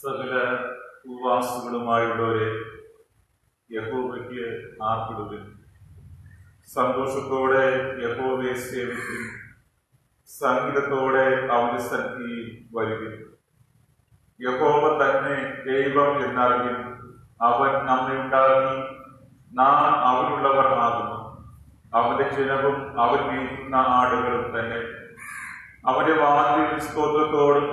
സകല ഉപവാസികളുമായുള്ളവരെ യഹോവയ്ക്ക് ആർപ്പിടുവിൻ. സന്തോഷത്തോടെ യഹോവയെ സേവിക്കും. സംഗീതത്തോടെ അവന്റെ സന്നിധിയിൽ വരുവിൻ. യഹോവ തന്നെ ദൈവം എന്നറിയും. അവൻ നമ്മെ ഉണ്ടാക്കി, നാം അവനുള്ളവർ ആകുന്നു. അവന്റെ ജനവും അവൻ മേയ്ക്കുന്ന ആടുകളും തന്നെ. അവന്റെ വാതിൽ സ്തോത്രത്തോടും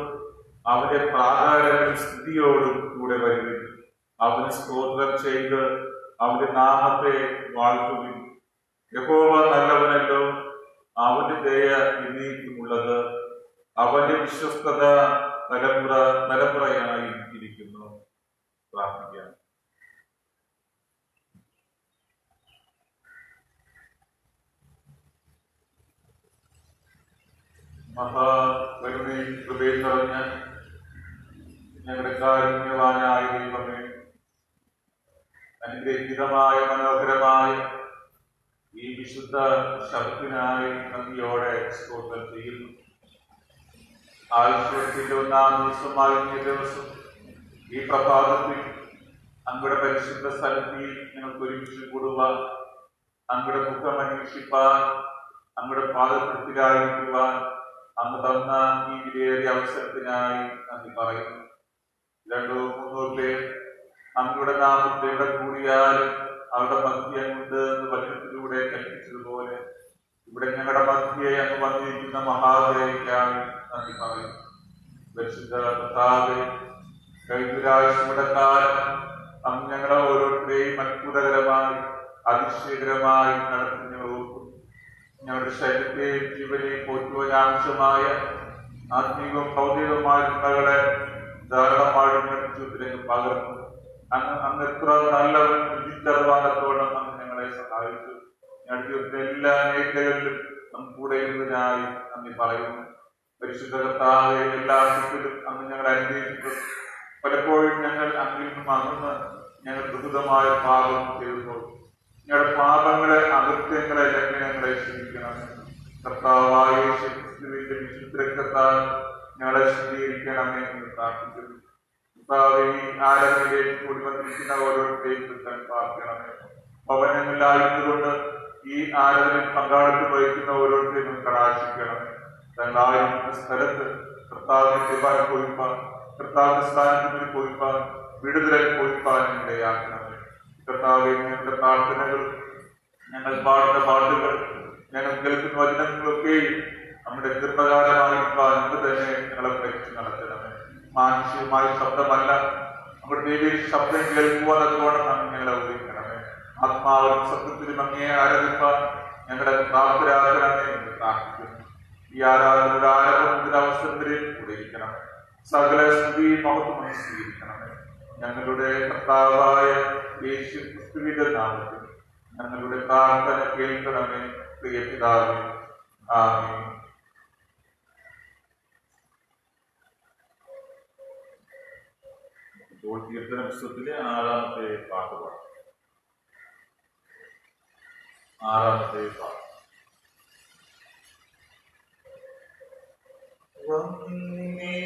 അവന്റെ പ്രാകാരങ്ങളിൽ സ്തുതിയോടും കൂടെ വരുവിൻ. അവന് സ്തോത്രം ചെയ്ത് അവന്റെ നാമത്തെ വാഴ്ത്തുവിൻ. യഹോവ നല്ലവനല്ലോ, അവന്റെ ദയ എന്നേക്കുമുള്ളത്. അവന്റെ വിശ്വസ്തത തലമുറ തലമുറയായി ഇരിക്കുന്നു. പ്രാർത്ഥിക്കാം. മഹാകരുണയും കൃപയും നിറഞ്ഞ ഞങ്ങളുടെ കാരുണ്യവാനായ ദൈവമേ, അനുഗ്രഹീതമായ മനോഹരമായ ഈ വിശുദ്ധ ശബ്ദത്തിനായി നന്ദിയോടെ സ്തോത്രം ചെയ്യുന്നു. ആഴ്ചയുടെ 1-ാം ദിവസമായ ദിവസം ഈ പ്രഭാതത്തിൽ അങ്ങയുടെ പരിശുദ്ധ സ്ഥലത്തിൽ ഞങ്ങൾക്ക് ഒരുമിച്ച് കൂടുവാൻ, അങ്ങയുടെ മുഖം അന്വേഷിപ്പാൻ, അങ്ങയുടെ പാദത്തിലായിരിക്കുവാൻ അങ്ങ് തന്ന ഈ വിലയേറിയ അവസരത്തിനായി നന്ദി പറയുന്നു. 2-3 പേർ അങ്ങയുടെ നാമത്തിൽ എവിടെ കൂടിയാലും അവരുടെ മധ്യ ഉണ്ട് എന്ന് വചനത്തിലൂടെ കൽപ്പിച്ചതുപോലെ ഇവിടെ ഞങ്ങളുടെ മധ്യയെ അങ്ങ് വന്നിരിക്കുന്ന മഹാദേവിക്കായി നന്ദി പറയുന്നു. പരിശുദ്ധ കർത്താവേ, കഴിഞ്ഞ ഒരാഴ്ചയുടെ കാലം അങ്ങ് ഞങ്ങളെ ഓരോരുത്തരെയും അത്ഭുതകരമായി അതിശയകരമായി നടത്തി ഞങ്ങൾ ഓർക്കുന്നു. ഞങ്ങളുടെ ശരീരത്തെയും ജീവനെയും പോറ്റുവാൻ ആവശ്യമായ ആത്മീയവും ഭൗതികവുമായ ചിന്തകളെ ധാരാളമായി ഞങ്ങളുടെ ജീവിതത്തിലേക്ക് പകർന്നു. അങ്ങ് എത്ര നല്ലവൻ തിരിച്ചറിവാനത്തോളം അങ്ങ് ഞങ്ങളെ സഹായിച്ചു. ഞങ്ങളുടെ ജീവിതത്തിലെ എല്ലാ മേഖലകളിലും നമുക്ക് കൂടെ ഇരുന്നതിനായി നന്ദി പറയുന്നു. പരിശുദ്ധ കർത്താവേ, എല്ലാ ദിക്കിലും അങ്ങ് ഞങ്ങളെ അനുഗ്രഹിച്ചു. പലപ്പോഴും ഞങ്ങൾ അങ്ങിൽ നിന്നും അകന്ന് ഞങ്ങൾ ദുരിതമായ പാപം ചെയ്തു. ഞങ്ങളുടെ പാപങ്ങളെ, അകൃത്യങ്ങളെ, ലംഘനങ്ങളെ ക്ഷമിക്കണം. കർത്താവായ യേശുക്രിസ്തുവിന്റെ വിശുദ്ധ രക്തത്താൽ ഞങ്ങളെ ശുദ്ധീകരിക്കണമേ എന്ന് പ്രാർത്ഥിക്കുന്നു. കർത്താവേ, ഈ ആരാധനയിലേക്ക് കൂടി വന്നിരിക്കുന്ന ഓരോരുത്തരെയും കുറിച്ച് പ്രാർത്ഥിക്കണമേ. ഭവനങ്ങളിലായിരുന്നുകൊണ്ട് ഈ ആരാധനയിൽ പങ്കാളിത്തം വഹിക്കുന്ന ഓരോരുത്തരെയും കടാക്ഷിക്കണം. തങ്ങളായിരിക്കുന്ന സ്ഥലത്ത് കർത്താവിനെ കൃപാൻ പോയിപ്പാൻ, കർത്താവിന്റെ സ്ഥാനത്തിന് പോയിപ്പാൻ, വിടുതലായി പോയിപ്പാൻ ഇടയാക്കണമേ. കർത്താവേ, ഞങ്ങളുടെ പ്രാർത്ഥനകൾ, ഞങ്ങൾ പാടുന്ന പാട്ടുകൾ, ഞങ്ങൾ കേൾക്കുന്ന വചനങ്ങളൊക്കെ നമ്മുടെ നിർപ്രകാരമായിരിക്കാൻ എന്ത് തന്നെ ഞങ്ങളെ പഠിച്ചു നടത്തണമേ. മാനുഷികമായ ശബ്ദമല്ല, നമ്മുടെ ദൈവീക ശബ്ദം കേൾക്കുവാനത്തോളം ഞങ്ങളെ ഉപയോഗിക്കണമേ. ആത്മാവിലും സത്യത്തിലും അങ്ങയെ ആരാധിപ്പാൻ ഞങ്ങളെ പ്രാപ്തരാകണമേ എന്ന് പ്രാർത്ഥിക്കുന്നു. ഈ ആരാധനയുടെ ആരംഭം മുതൽ അവസരം വരെ കൂടിയിരിക്കണം. സകല സ്തുതി മഹത്വം സ്വീകരിക്കണമേ. ഞങ്ങളുടെ കർത്താവായ യേശു ക്രിസ്തുവിന്റെ നാമത്തിൽ ഞങ്ങളുടെ പ്രാർത്ഥന കേൾക്കണമേ. പ്രിയ പിതാവേ, ആമേൻ. ഇപ്പോൾ കീർത്തന പുസ്തകത്തിലെ 6ാമത്തെ പാട്ട് പാടാം. 6ാമത്തെ പാട്ട്.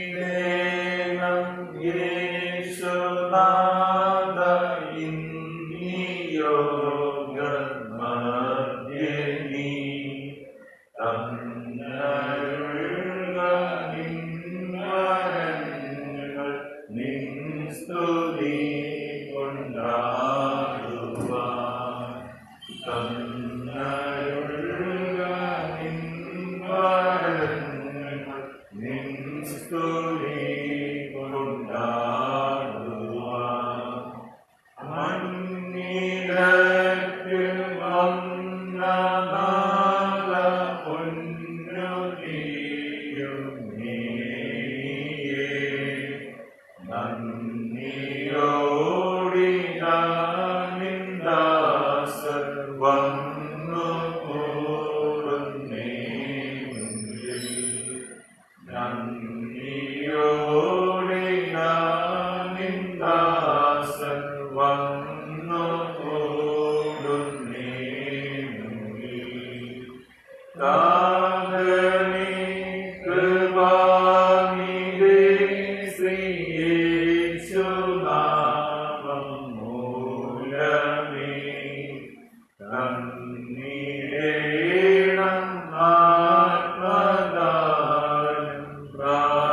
വന്നിടേണം യേശുനാഥ ഇന്നിയോഗമധ്യേ നീ തന്നരുൾക നിൻ വരങ്ങൾ നിൻ സ്തുതി കൊണ്ടാടുവാൻ. തന്നരുൾക നിൻ വരങ്ങൾ നിൻ സ്തുതി കൊണ്ടാടുവാൻ. മണ്ണിടത്തിൽ വന്ന നാള പൊന്നുനീയും നീയേ. നന്ദിയോടിതാ നിൻ ദാസർ വന്നു കൂടുന്നേ മുന്നിൽ. നന്ദിയോടിതാ നിൻ ദാസർ വന്നു കൂടുന്നേ മുന്നിൽ. താതനേ കൃപാനിധേ ശ്രീയേശുനാമം മൂലമേ തന്നിടേണം ആത്മദാനം പ്രാപിപ്പാൻ.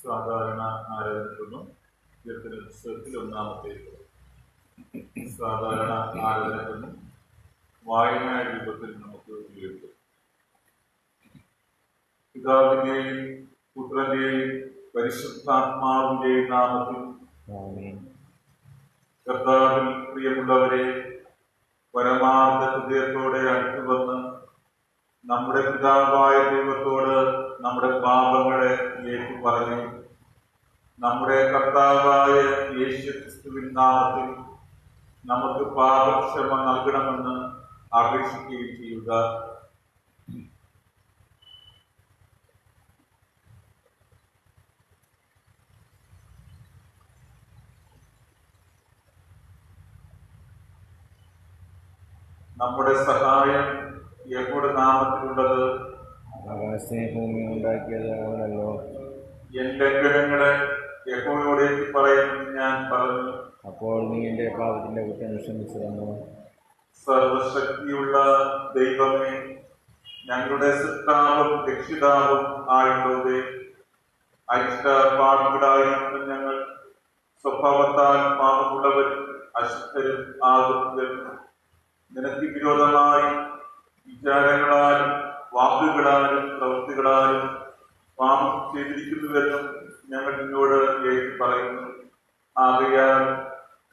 സാധാരണ ആരാധനയ്ക്കൊന്നും കീർത്തന പുസ്തകത്തിൽ ഒന്നാമത്തേത് സാധാരണ ആരാധനയ്ക്കൊന്നും വായനാ രൂപത്തിൽ നമുക്ക് ഉപയോഗിക്കും. പിതാവിന്റെയും പുത്രന്റെയും പരിശുദ്ധാത്മാവിന്റെയും നാമത്തിൽ കർത്താവിൽ പ്രിയമുള്ളവരെ, പരമാർത്ഥ ഹൃദയത്തോടെ അടുത്തുവന്ന് നമ്മുടെ പിതാവായ ദൈവത്തോട് നമ്മുടെ പാപങ്ങളെ ഏറ്റുപറഞ്ഞു നമ്മുടെ കർത്താവായ യേശുക്രിസ്തുവിൻ നാമത്തിൽ നമുക്ക് പാപക്ഷമ നൽകണമെന്ന് അപേക്ഷിക്കുകയും ചെയ്യുക. നമ്മുടെ സഹായം യഹോവയുടെ നാമത്തിലുള്ളത്. ആകാശത്തെ ഭൂമി ഉണ്ടാക്കിയത് അവനല്ലോ. എന്റെ ലംഘനങ്ങളെ യഹോവയോട് ഏറ്റുപറയുമെന്ന് ഞാൻ പറഞ്ഞു. അപ്പോൾ നീ എന്റെ പാപത്തിന്റെ കുറ്റം ക്ഷമിച്ചു തന്നു. സർവശക്തിയുള്ള ദൈവമേ, ഞങ്ങളുടെ സൃഷ്ടാവും രക്ഷിതാവും ആയുള്ളവേ, അരിഷ്ട പാപികളായിരുന്ന ഞങ്ങൾ സ്വഭാവത്താൽ പാപമുള്ളവരും അശുദ്ധരും ആകുന്നതിൽ നിനക്ക് വിരോധമായി വിചാരങ്ങളാലും വാക്കുകളാലും പ്രവൃത്തികളാലും പാപം ചെയ്തിരിക്കുന്നുവെന്നും ഞങ്ങൾ നിന്നോട് ഏറ്റു പറയുന്നു. ആകയാൽ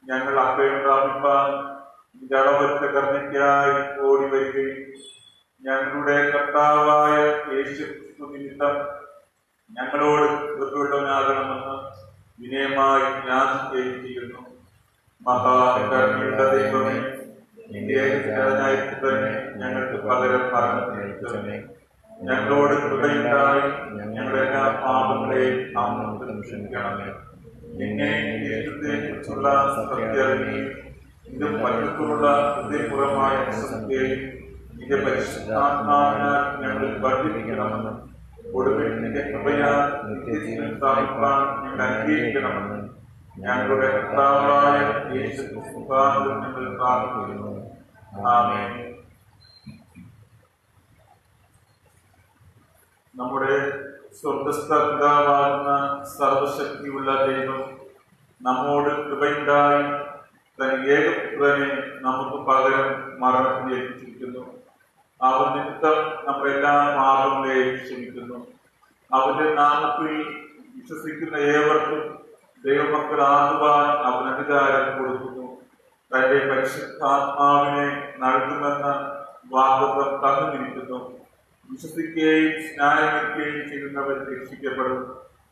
ഞങ്ങൾ അഭയം പ്രാപിപ്പാൻ ജഡവറ്റ കരുണയ്ക്കായി ഓടി വരികയും ഞങ്ങളുടെ കർത്താവായ യേശുക്രിസ്തു നിമിത്തം ഞങ്ങളോട് കൃപയുള്ളവനാകണമെന്ന് വിനയമായി യാചിക്കുകയും ചെയ്യുന്നു. മഹാകരുണയുടെ ദൈവമേ, നിന്റെ ഏകജാതനായിരിക്കുന്നവനെ ഞങ്ങൾക്ക് പകരം മരണത്തിനേൽപ്പിച്ചവനെ, ഞങ്ങളോട് കൃപയുണ്ടായി ഞങ്ങളുടെ എല്ലാ പാപങ്ങളെയും നാമത്തിൽ ക്ഷമിക്കണമേ. നിന്നെ കുറിച്ചുള്ള സത്യറിഞ്ഞെയും നിന്റെ മറ്റത്തുള്ള ഹൃദയപൂർവമായ സത്യയും നിന്റെ പരിശുദ്ധാത്മാവിനാൽ ഞങ്ങളിൽ വർദ്ധിപ്പിക്കണമെന്നും ഒടുവിൽ നിന്റെ കൃപയാൽ നിത്യജീവൻ സ്ഥാപിക്കാൻ ഞങ്ങൾ അനുഗ്രഹിക്കണമെന്നും ഞങ്ങളുടെ കർത്താവായ യേശുക്രിസ്തു മുഖാന്തരം ഞങ്ങൾ പ്രാർത്ഥിക്കുന്നു. ആമേൻ. നമ്മുടെ സ്വർഗ്ഗസ്ഥ പിതാവാകുന്ന സർവശക്തിയുള്ള ദൈവം നമ്മോട് കൃപയുണ്ടായി തൻ ഏകപുത്രനെ നമുക്ക് പകരം മരണത്തിന് ഏൽപ്പിച്ചിരിക്കുന്നു. അവൻ നിമിത്തം നമ്മളെല്ലാ പാപങ്ങളെയും ക്ഷമിക്കുന്നു. അവന്റെ നാമത്തിൽ വിശ്വസിക്കുന്ന ഏവർക്കും ദൈവമക്കളാകുവാൻ അവൻ അധികാരം കൊടുക്കുന്നു. തന്റെ പരിശുദ്ധാത്മാവിനെ നൽകുമെന്ന വാഗ്ദത്തം തന്നിരിക്കുന്നു. വിശ്വസിക്കുകയും സ്നാനമേൽക്കുകയും ചെയ്യുന്നവർ രക്ഷിക്കപ്പെടും.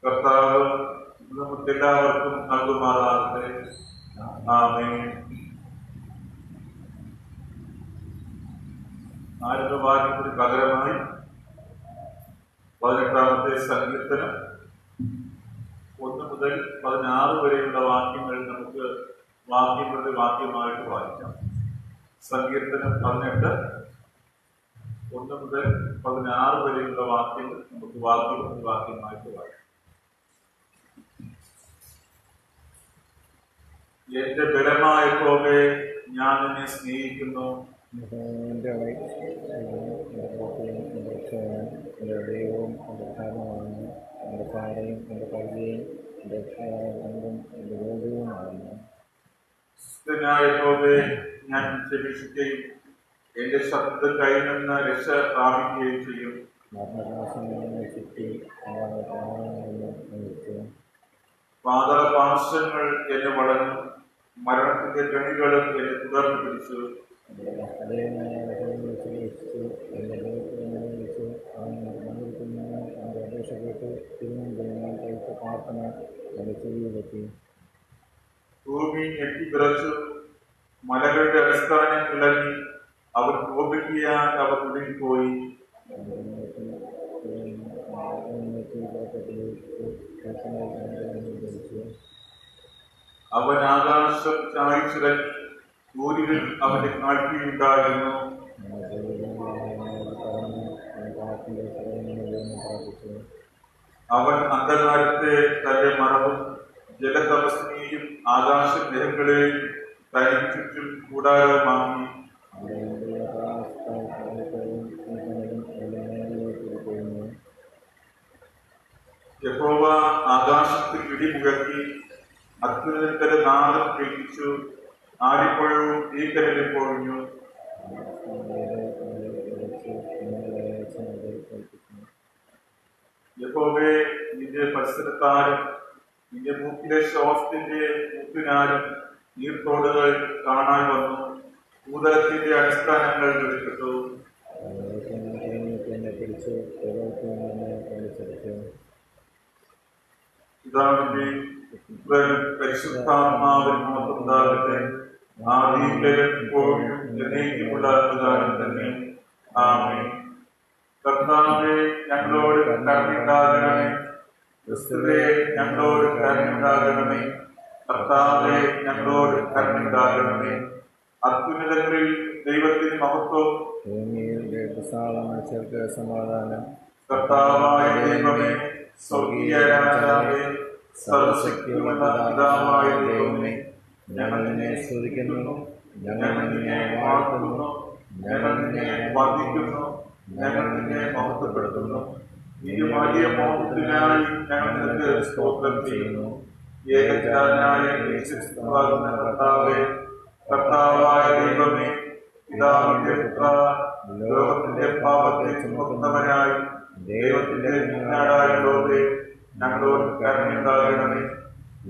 കർത്താവ് നമുക്ക് എല്ലാവർക്കും നൽകുമാറാകട്ടെ. ആമേൻ. ആയുധവാക്യത്തിന് പകരമായി 18-ാമത്തെ സങ്കീർത്തനം 1 മുതൽ 16 വരെയുള്ള വാക്യങ്ങൾ നമുക്ക് വാക്യങ്ങളുടെ വാക്യമായിട്ട് വായിക്കാം. സങ്കീർത്തനം 18 1 മുതൽ 16 വരെയുള്ള വാക്യങ്ങൾ നമുക്ക് വാക്യങ്ങളുടെ വാക്യമായിട്ട് വായിക്കാം. എന്റെ ബലമായ യഹോവേ, ഞാൻ നിന്നെ സ്നേഹിക്കുന്നു. എന്റെ എന്റെ ദൈവവും എന്റെ കാരണമാകുന്നു. എന്റെ പാറയും എന്റെ കരുതയും എന്റെ രക്ഷയും എന്റെ ഗോപുരവുമാകുന്നു. യഹോവേ, ഞാൻ ക്ഷമിക്കുകയും എന്റെ ശബ്ദം കയ്യിൽ നിന്ന് രക്ഷ പ്രാപിക്കുകയും ചെയ്യും. പാതാള പാർശ്വങ്ങൾ എന്നെ വളർന്നു, മരണത്തിന്റെ കണികളും എന്നെ തുടർന്ന് പിടിച്ചു. ഭൂമി ഞെട്ടിപ്പിറച്ചു, മലകളുടെ അടിസ്ഥാനം ഇളകി, അവർ കോപിക്കാൻ അവർ കുടുങ്ങിപ്പോയി. അവൻ ആകാശം ചായ്ച്ചിറങ്ങി, സൂര്യനിൽ അവന്റെ കാഴ്ചയുണ്ടായിരുന്നു. അവൻ അന്ധകാരത്തെ തന്റെ മറവും ജലതപസ്നെയും ആകാശ ഗ്രഹങ്ങളെയും തനിക്ക് ചുറ്റും കൂടാരമാക്കി. യഹോവ ആകാശത്തിൽ ഇടിമുഴക്കി, അത്യുന്നതന്റെ നാദം കേൾപ്പിച്ചു, ആലിപ്പഴവും തീക്കനലും പൊഴിഞ്ഞു. യഹോവേ, നിന്റെ പരിസരത്താലും നിന്റെ മൂക്കിലെ ശ്വാസത്തിന്റെ മൂക്കിനാലും നീർത്തോടുകൾ കാണാൻ വന്നു. ഭൂതലത്തിന്റെ അടിസ്ഥാനങ്ങൾ വെളിപ്പെട്ടു. പിതാവിന്റെയും പുത്രനും പരിശുദ്ധാത്മാവിനും മഹത്വമുണ്ടാകട്ടെ. ആദിയിലെ ഇപ്പോഴും എന്നേക്കുമുള്ള പ്രകാരം തന്നെ. ആമേൻ. കർത്താവേ, ഞങ്ങളോട് കരുണയുണ്ടാകണമേ. ക്രിസ്തുവേ, ഞങ്ങളോട് കരുണയുണ്ടാകണമേ. കർത്താവേ, ഞങ്ങളോട് കരുണയുണ്ടാകണമേ. അത്യുന്നതങ്ങളിൽ ദൈവത്തിന് മഹത്വം, സമാധാനം. കർത്താവായ ദൈവമേ, സ്വർഗീയ രാജാവേ, സർവശക്തിയുള്ള പിതാവായ ദൈവമേ, ഞങ്ങൾ നിന്നെ സ്തുതിക്കുന്നു, ഞങ്ങൾ നിന്നെ വാഴ്ത്തുന്നു, ഞങ്ങൾ നിന്നെ വന്ദിക്കുന്നു, ഞങ്ങൾ നിന്നെ മഹത്വപ്പെടുത്തുന്നു. ഈ വലിയ മോഹത്തിനായി ഞങ്ങൾ നിനക്ക് സ്തോത്രം ചെയ്യുന്നു. ഏകജാതനായ യേശുക്രിസ്തുവാകുന്ന കർത്താവേ, കർത്താവായ ദൈവമേ, പിതാവിന്റെ പുത്ര, ലോകത്തിന്റെ പാപത്തെ ചുമക്കുന്നവനായി ദൈവത്തിന്റെ കുഞ്ഞാടായ ലോകേ, ഞങ്ങളോട് കരുണയുണ്ടാകണമേ.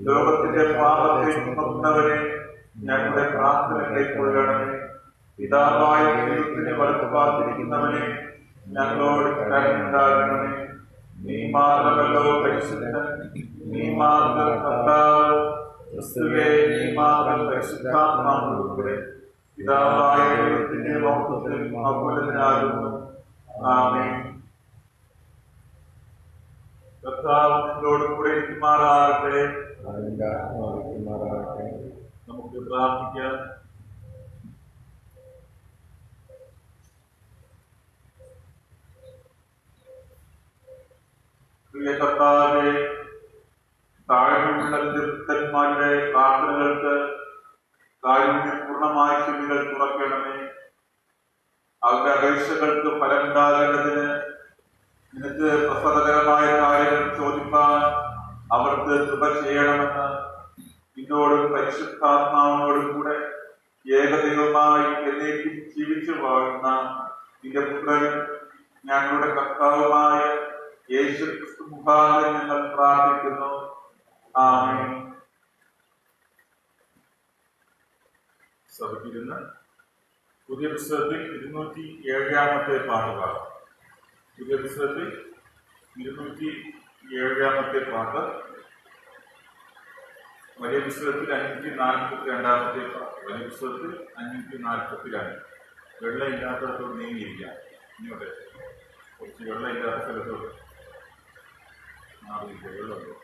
ലോകത്തിന്റെ പാപത്തെ ചുമക്കുന്നവനെ ഞങ്ങളുടെ പ്രാർത്ഥന കൈക്കൊള്ളണമേ. പിതാവായ ദൈവത്തിന് വലത്തുപാത്തിരിക്കുന്നവനെ ഞങ്ങളോട് കരുണയുണ്ടാകണമേ. നീ മാത്രമല്ലോ പരിശുദ്ധൻ, നീ മാത്രം കർത്താവ്. ക്രിസ്തുവേ, നീ മാത്രം പരിശുദ്ധാത്മാവിലൂടെ പിതാവായ ദൈവത്തിന്റെ മഹത്വത്തിൽ മഹോന്നതനാകുന്നു. ആമേൻ. കർത്താവ് നിങ്ങളോട് കൂടെ ഇരിക്കുമാറാകട്ടെ. നമുക്ക് പ്രാർത്ഥിക്കാം. പ്രിയ കർത്താവേ, താഴ്മയുള്ള ദുരിതന്മാരുടെ പ്രാർത്ഥനകൾക്ക് കാരുണ്യപൂർണമായ ചെവികൾ തുറക്കണമേ. അവരുടെ അപേക്ഷകൾക്ക് ഫലമുണ്ടാകേണ്ടതിന് നിനക്ക് പ്രസാദകരമായ കാര്യങ്ങൾ ചോദിക്കാൻ അവർക്ക് കൃപ ചെയ്യണമെന്ന് നിന്നോടും പരിശുദ്ധാത്മാവിനോടും കൂടെ ഏകദൈവമായി എന്നേക്കും ജീവിച്ചു വാഴുന്ന നിന്റെ പുത്രനും ഞങ്ങളുടെ കർത്താവുമായ യേശുക്രിസ്തു മുഖാന്തരം ഞങ്ങൾ പ്രാർത്ഥിക്കുന്നു. ആമേൻ. സഭയ്ക്കിരുന്ന് പുതിയ പുസ്തകത്തിൽ 207 പാട്ട് പാടാം. പുതിയ പുസ്തകത്തിൽ 207 പാട്ട്, വലിയ പുസ്തകത്തിൽ 542 പാട്ട്. വലിയ പുസ്തകത്തിൽ 542. വെള്ളമില്ലാത്തടത്തോട് നീങ്ങിയിരിക്കാം. ഇങ്ങോട്ട് കുറച്ച് വെള്ളമില്ലാത്ത സ്ഥലത്തോട് മാറിയിരിക്കുക. വെള്ളമുണ്ടോ?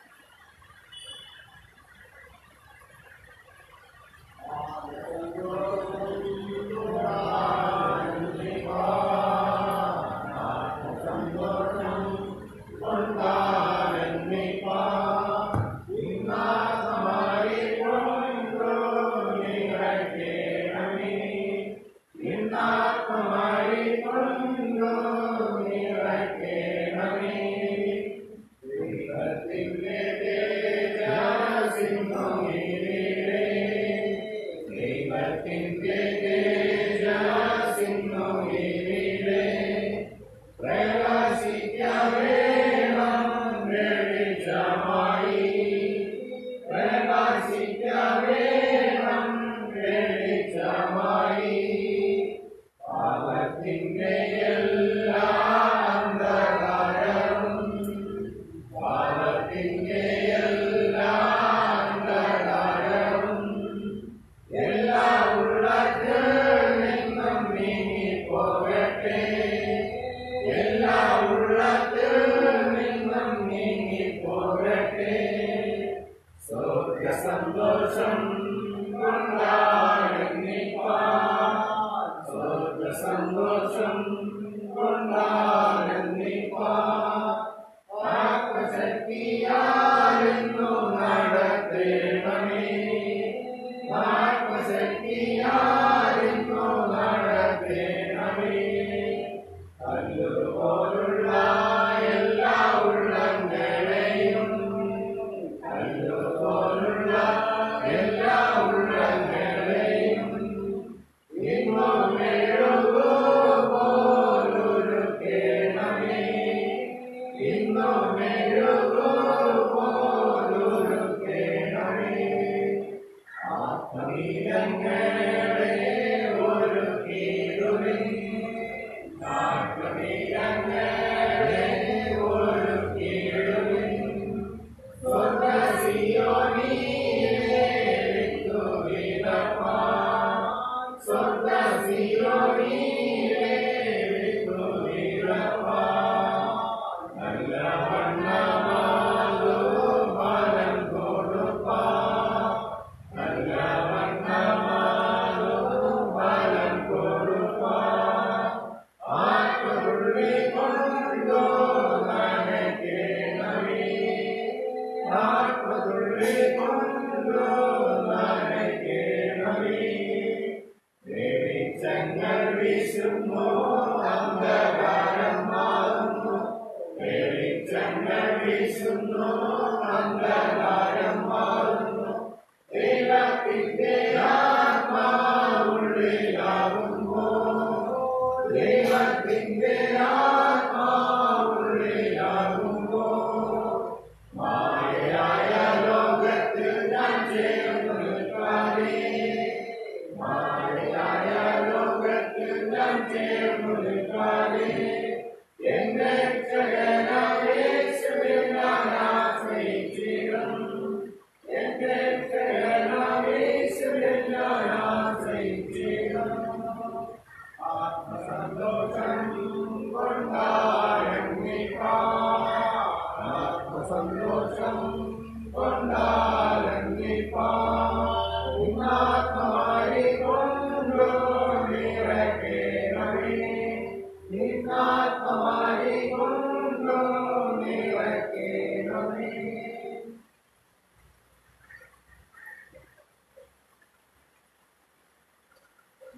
എല്ലാ ഉള്ളങ്ങളെയും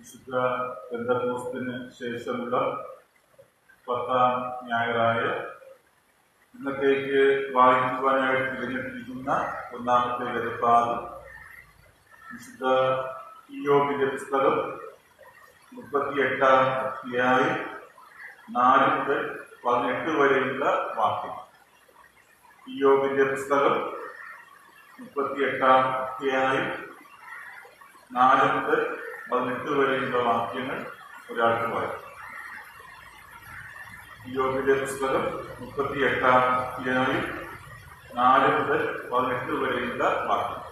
വിശുദ്ധ പെന്തക്കോസ്തിന് ശേഷമുള്ള 10-ാം ഞായറായ ഇന്നത്തേക്ക് വായിക്കുവാനായിട്ട് തിരഞ്ഞെടുത്തിരിക്കുന്ന ഒന്നാമത്തെ വേദഭാഗം വിശുദ്ധ ഇയ്യോബിന്റെ പുസ്തകം 38-ാം അധ്യായം 4 മുതൽ 18 വരെയുള്ള വാക്യം. ഇയ്യോബിന്റെ പുസ്തകം 38-ാം അധ്യായം 4 മുതൽ 18 വരെയുള്ള വാക്യങ്ങൾ ഒരാൾക്ക് വായിക്കും. ഇയ്യോബിന്റെ പുസ്തകം 38-ാം അധ്യായം 4 മുതൽ 18 വരെയുള്ള വാക്യം.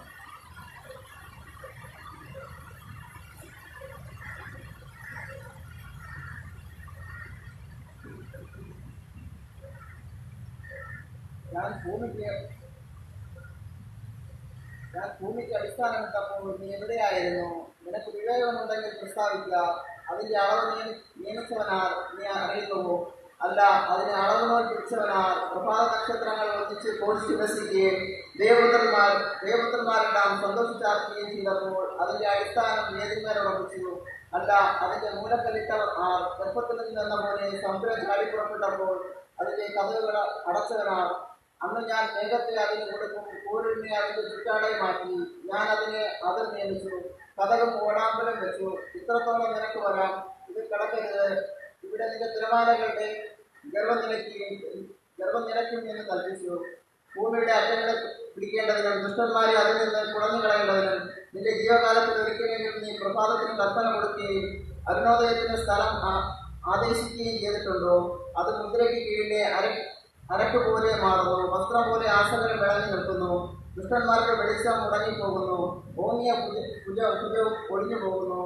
ഞാൻ ഭൂമിക്ക് അടിസ്ഥാനമിട്ടപ്പോൾ നീ എവിടെയായിരുന്നു? നിനക്ക് വിവേകമുണ്ടെങ്കിൽ പ്രസ്താവിക്കുക. അതിന്റെ അളവ് നിയമിച്ചവനാർ നീ അറിയുന്നുവോ? അല്ല, അതിനെ അളവുകൾ പിടിച്ചവനാർ? പ്രഭാത നക്ഷത്രങ്ങൾ ഒന്നിച്ച് കോഴിച്ചു വികസിക്കുകയും ദേവപുത്രന്മാരെല്ലാം സന്തോഷിച്ചാർക്കുകയും ചെയ്തപ്പോൾ അതിന്റെ അടിസ്ഥാനം വേദിന്മേലുറപ്പിച്ചു. അല്ല, അതിന്റെ മൂലക്കല്ലിട്ടവർ ആർ? ഗർഭത്തിൽ നിന്നെന്ന പോലെ സമുദ്രം ചാടിപ്പുറപ്പെട്ടപ്പോൾ അതിന്റെ കഥകൾ അടച്ചവനാർ? അന്ന് ഞാൻ മേഘത്തെ അതിന് കൊടുക്കും, കൂരിനെ അതിന്റെ ചുറ്റാടായി മാറ്റി. ഞാൻ അതിനെ അതിൽ നിയമിച്ചു, കഥകും ഓടാമ്പലം വെച്ചു. ഇത്രത്തോളം നിനക്ക് വരാം, ഇത് കിടക്കരുത്. ഇവിടെ നിന്റെ തിരമാലകളുടെ ഗർഭം നിലയ്ക്കും എന്ന് കൽപ്പിച്ചു. ഭൂമിയുടെ അറ്റങ്ങളെ പിടിക്കേണ്ടതിനും ദുഷ്ടന്മാരെ അതിൽ നിന്ന് കുടഞ്ഞു കളയേണ്ടതിനും നിന്റെ ജീവകാലത്തിൽ ഒരിക്കലെങ്കിലും നീ പ്രഭാതത്തിന് കൽപ്പന കൊടുക്കുകയും അരുണോദയത്തിന് സ്ഥലം ആദേശിക്കുകയും ചെയ്തിട്ടുണ്ടോ? അത് മുദ്രയ്ക്ക് കീഴിലെ അരക്ക് പോലെ മാറുന്നു, വസ്ത്രം പോലെ ആസകരം വിളങ്ങി നിൽക്കുന്നു. ദുഷ്ടന്മാർക്ക് വെളിച്ചം മുടങ്ങിപ്പോകുന്നു, ഓങ്ങിയ ഭുജവും ഒഴിഞ്ഞു പോകുന്നു.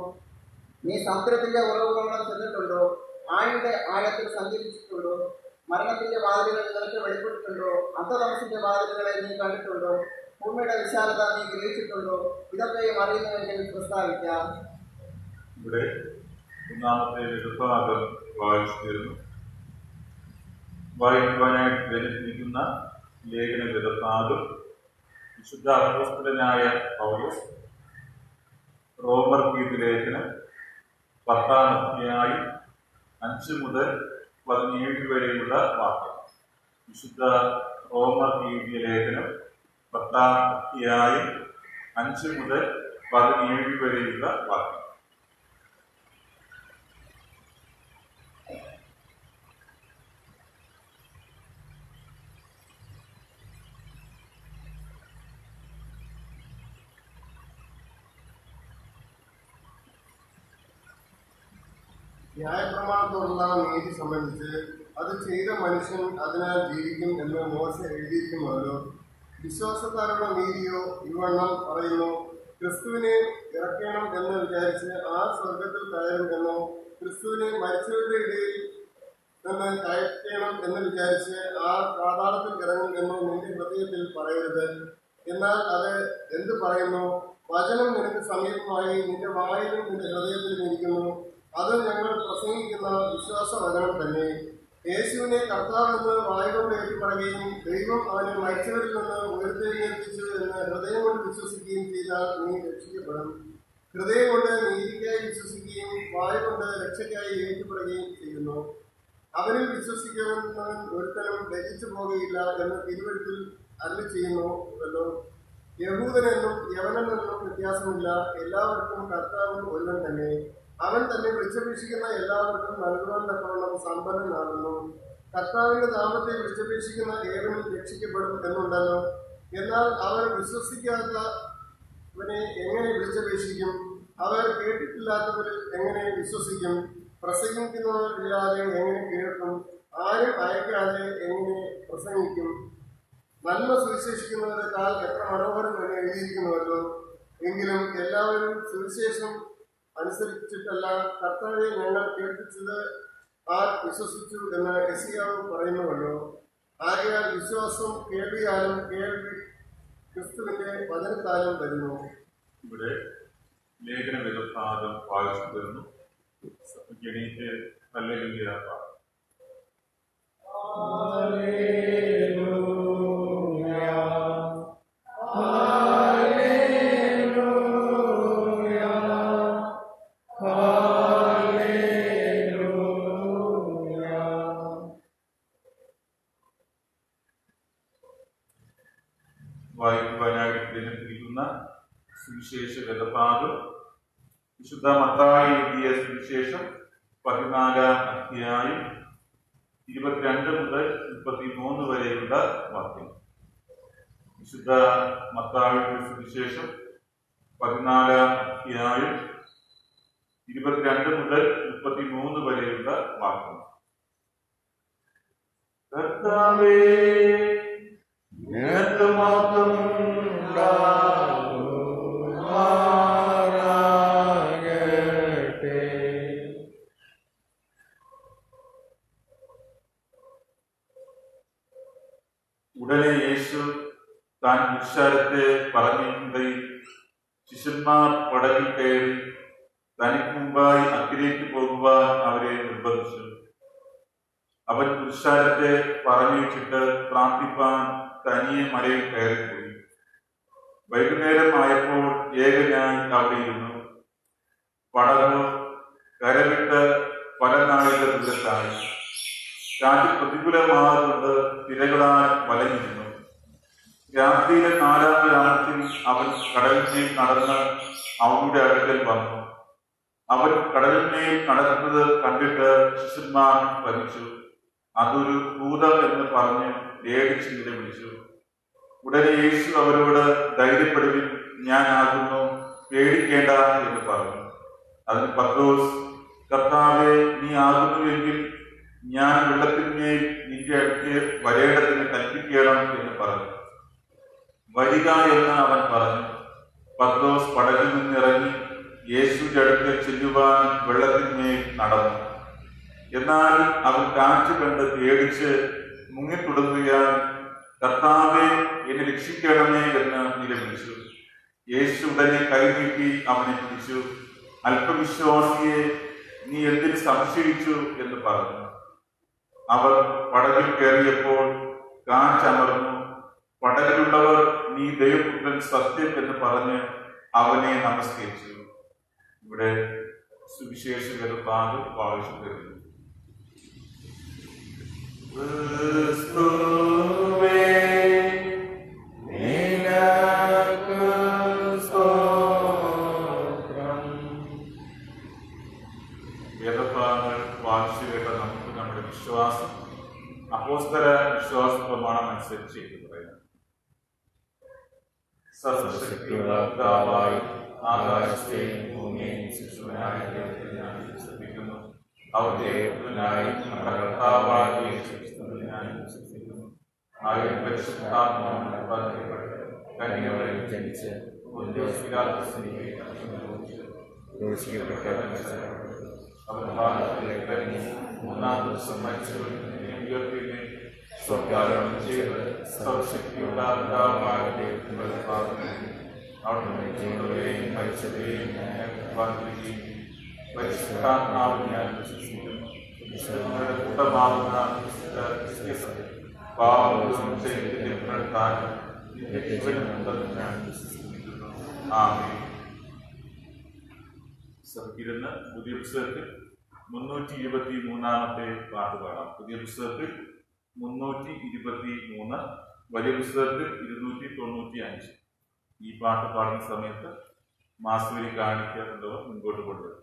നീ സമുദ്രത്തിന്റെ ഉറവുകളും ചെന്നിട്ടുണ്ടോ? ആഴിയുടെ ആഴത്തിൽ സഞ്ചരിച്ചിട്ടുണ്ടോ? മരണത്തിന്റെ വാതിലുകൾ നിനക്ക് വെളിപ്പെട്ടിട്ടുണ്ടോ? അന്ധതമസിന്റെ വാതിലുകളെ നീ കണ്ടിട്ടുണ്ടോ? ഭൂമിയുടെ വിശാലത നീ ഗ്രഹിച്ചിട്ടുണ്ടോ? ഇതൊക്കെയും അറിയുന്നുവെങ്കിൽ പ്രസ്താവിക്കാം. ഇവിടെ ഒന്നാമത്തെ വിഭാഗം വായിച്ചിരുന്നു. വായിക്കുവാനായിട്ട് തിരഞ്ഞെടുത്തിരിക്കുന്ന ലേഖന വിഭാഗം വിശുദ്ധ അപ്പോസ്തലനായ പൗലോസ് റോമർക്ക് ലേഖനം 10-ാം അധ്യായം 5 മുതൽ 17 വരെയുള്ള വാക്യം. വിശുദ്ധ റോമർക്ക് ലേഖനം 10-ാം അധ്യായം 5 മുതൽ 17 വരെയുള്ള വാക്യം. ന്യായപ്രമാണത്തോടുള്ള നീതി സംബന്ധിച്ച് അത് ചെയ്ത മനുഷ്യൻ അതിനാൽ ജീവിക്കും എന്ന് മോശ എഴുതിയിരിക്കുന്നുവല്ലോ. വിശ്വാസത്താലുള്ള നീതിയോ ഇവണ്ണം പറയുന്നു: ക്രിസ്തുവിനെ ഇറക്കണം എന്ന് വിചാരിച്ച് ആ സ്വർഗത്തിൽ കയറും എന്നോ, ക്രിസ്തുവിനെ മരിച്ചവരുടെ ഇടയിൽ നിന്ന് കയറ്റണം എന്ന് വിചാരിച്ച് ആ പാതാളത്തിൽ ഇറങ്ങും എന്നോ നിന്റെ ഹൃദയത്തിൽ പറയരുത്. എന്നാൽ അത് എന്ത് പറയുന്നു? വചനം നിനക്ക് സമീപമായി, നിന്റെ വായിലും നിന്റെ ഹൃദയത്തിലും ഇരിക്കുന്നു. അത് ഞങ്ങൾ പ്രസംഗിക്കുന്ന വിശ്വാസവചനം തന്നെ. യേശുവിനെ കർത്താവെന്ന് വായുകൊണ്ട് ഏറ്റുപറയുകയും ദൈവം അവനെ മരിച്ചവരിൽ നിന്ന് ഉയർത്തെഴുന്നേൽപ്പിച്ചു എന്ന് ഹൃദയം കൊണ്ട് വിശ്വസിക്കുകയും ചെയ്താൽ നീ രക്ഷിക്കപ്പെടും. ഹൃദയം കൊണ്ട് നീതിക്കായി വിശ്വസിക്കുകയും വായുകൊണ്ട് രക്ഷയ്ക്കായി ഏറ്റുപറയുകയും ചെയ്യുന്നു. അവനിൽ വിശ്വസിക്കുന്നവൻ ഒരുത്തനും ലജിച്ചു പോകുകയില്ല എന്ന് തിരുവഴുത്തിൽ അരുളി ചെയ്യുന്നുവല്ലോ. യഹൂദനെന്നും യവനെന്നും വ്യത്യാസമില്ല, എല്ലാവർക്കും കർത്താവ് ഒരുവൻ തന്നെ. അവൻ തന്നെ വിളിച്ചപേക്ഷിക്കുന്ന എല്ലാവർക്കും നൽകുവാൻ തക്കവണ്ണം സമ്പന്നനാകുന്നു. കർത്താവിന്റെ നാമത്തെ വിളിച്ചപേക്ഷിക്കുന്ന ഏവനും രക്ഷിക്കപ്പെടും എന്നുണ്ടല്ലോ. എന്നാൽ അവർ വിശ്വസിക്കാത്തവനെ എങ്ങനെ വിളിച്ചപേക്ഷിക്കും? അവർ കേട്ടിട്ടില്ലാത്തവരിൽ എങ്ങനെ വിശ്വസിക്കും? പ്രസംഗിക്കുന്നവരില്ലാതെ എങ്ങനെ കേൾക്കും? ആരും അയക്കാതെ എങ്ങനെ പ്രസംഗിക്കും? നന്മ സുവിശേഷിക്കുന്നവരെക്കാൾ എത്ര മനോഹരം എന്ന് എഴുതിയിരിക്കുന്നുവല്ലോ. എങ്കിലും എല്ലാവരും സുവിശേഷം അനുസരിച്ചിട്ടല്ല, കർത്താവെ ഞങ്ങൾ കേൾപ്പിച്ചത് ആർ വിശ്വസിച്ചു എന്ന് യെശയ്യാവ് പറയുന്നുവല്ലോ. ആകയാൽ വിശ്വാസം കേൾവിയാലും, കേൾവി ക്രിസ്തുവിന്റെ വചനത്താലും വരുന്നു. ഇവിടെ ലേഖന വിദഗ്ധാദം വായിച്ചു തരുന്നു. എണീറ്റ് ഹല്ലേലൂയ പാടും. വായിക്കുവാനായിട്ട് ദിനത്തിരിക്കുന്ന സുവിശേഷ വേദഭാഗം വിശുദ്ധ മത്തായി എഴുതിയ സുവിശേഷം 14-ാം അധ്യായം 22 മുതൽ 33 വരെയുള്ള വാക്യം. വിശുദ്ധ മത്തായിയുടെ സുവിശേഷം 14-ാം അധ്യായം 22 മുതൽ 33 വരെയുള്ള വാക്യം. കർത്താവേ, നിനക്ക് മാത്രം ഉടനെ യേശു താൻ പുരുഷാരത്തെ പറഞ്ഞിട്ടുണ്ടെങ്കിൽ ശിഷ്യന്മാർ പടകിൽ കയറി തനിക്ക് മുമ്പായി അക്കരയ്ക്ക് പോകുവാൻ അവരെ നിർബന്ധിച്ചു. അവൻ പുരുഷാരത്തെ പറഞ്ഞിട്ട് പ്രാർത്ഥിപ്പാൻ തനിയെ മലയിൽ കയറിപ്പോയി. വൈകുന്നേരം ആയപ്പോൾ ഏകനായി അവിടെ ഇരുന്നു. പടക് കരവിട്ട് പല നാഴിക ദൂരത്തായി. കാറ്റ് പ്രതികൂലമാകൊണ്ട് തിരകളാൽ വലഞ്ഞിരുന്നു. രാത്രിയിലെ 4-ാം യാമത്തിൽ അവൻ കടലിന്മേൽ നടന്ന് അവരുടെ അടുക്കൽ വന്നു. അവൻ കടലിന്മേൽ നടക്കുന്നത് കണ്ടിട്ട് ശിഷ്യന്മാർ ഭ്രമിച്ചു. അതൊരു ഭൂതം എന്ന് പറഞ്ഞ് പേടിച്ച് നിലവിളിച്ചു. ഉടനെ യേശു അവരോട്, ധൈര്യപ്പെടുവിൻ, ഞാനാകുന്നു, പേടിക്കേണ്ട എന്ന് പറഞ്ഞു. അതിന് പത്രോസ്, കർത്താവേ, നീ ആകുന്നുവെങ്കിൽ ഞാൻ വെള്ളത്തിന്മേൽ നിന്റെ അടുത്ത് വരേണ്ടതിന് കൽപ്പിക്കണം എന്ന് പറഞ്ഞു. വരിക എന്ന് അവൻ പറഞ്ഞു. പത്രോസ് പടകിൽ നിന്നിറങ്ങി യേശുവിന്റെ അടുക്കൽ ചെല്ലുവാൻ വെള്ളത്തിന്മേൽ നടന്നു. എന്നാൽ അവൻ കാറ്റ് കണ്ട് പേടിച്ച് മുങ്ങിത്തുടങ്ങുകയാൽ, കർത്താവേ, എന്നെ രക്ഷിക്കണമേ എന്ന് നിലവിളിച്ചു. യേശു ഉടനെ കൈനീട്ടി അവനെ പിടിച്ചു. അല്പവിശ്വാസിയെ, നീ എന്തിന് സംശയിച്ചു എന്ന് പറഞ്ഞു. അവർ പടകിൽ കയറിയപ്പോൾ കാറ്റമർന്നു. പടകിലുള്ളവർ, നീ ദൈവപുത്രൻ സത്യം എന്ന് പറഞ്ഞ് അവനെ നമസ്കരിച്ചു. ഇവിടെ സുവിശേഷകർ ഭാഗം വായിച്ചു തരുന്നു. വേദഭാഗങ്ങൾ വായിച്ചു കേട്ട നമുക്ക് നമ്മുടെ വിശ്വാസം അപ്പോസ്തല വിശ്വാസ പ്രമാണം അനുസരിച്ച് ചെയ്തു പറയാം. സർവശക്തിയുള്ള പിതാവായി ആകാശത്തെയും ഭൂമിയെയും സൃഷ്ടിച്ചവനായ ദൈവത്തെ ഞാൻ വിശ്വസിക്കുന്നു. അവിടുത്തെ പുത്രനായി നമ്മുടെ കർത്താവായ യേശുക്രിസ്തുവിൽ ഞാൻ വിശ്വസിക്കുന്നു. അവൻ പരിശുദ്ധാത്മാവിനാൽ പതിക്കപ്പെട്ട് കന്യകയിൽ ജനിച്ച് പൊന്തിയോസ് പിലാത്തോസിന്റെ കീഴിൽ അനുഭവിച്ച് ക്രൂശിക്കപ്പെട്ട് മരിച്ചു. അവൻ പാതാളത്തിലേക്ക് ഇറങ്ങി മൂന്നാം ദിവസം മരിച്ചവരിൽ നിന്ന് ഉയർത്തുകയും സ്വർഗ്ഗാരോഹണം ചെയ്ത് സർവ്വശക്തിയുള്ള പിതാവായ ദൈവത്തിന്റെ വലത്തുഭാഗത്ത് അവിടുന്ന് ജീവനെയും മരിച്ചവരെയും വാഴ്ത്തുകയും പരിശുദ്ധാത്മാവിൽ ഞാൻ വിശ്വസിക്കുന്നു. വിശുദ്ധരുടെ കൂട്ടമാകുന്ന പാപവും ചെയ്തതിന്റെ പ്രധാനം നിത്യജീവനുണ്ടെന്ന് ഞാൻ വിശ്വസിക്കുന്നു. ആമേൻ. ഇരുന്ന് പുതിയ പുസ്തകത്തിൽ 323 പാട്ട് പാടാം. പുതിയ പുസ്തകത്തിൽ 323, വലിയ പുസ്തകത്തിൽ 295. ഈ പാട്ട് പാടുന്ന സമയത്ത് മാസ്വരി കാണിക്കാറുണ്ടവർ മുൻപോട്ട് കൊണ്ടുവരും.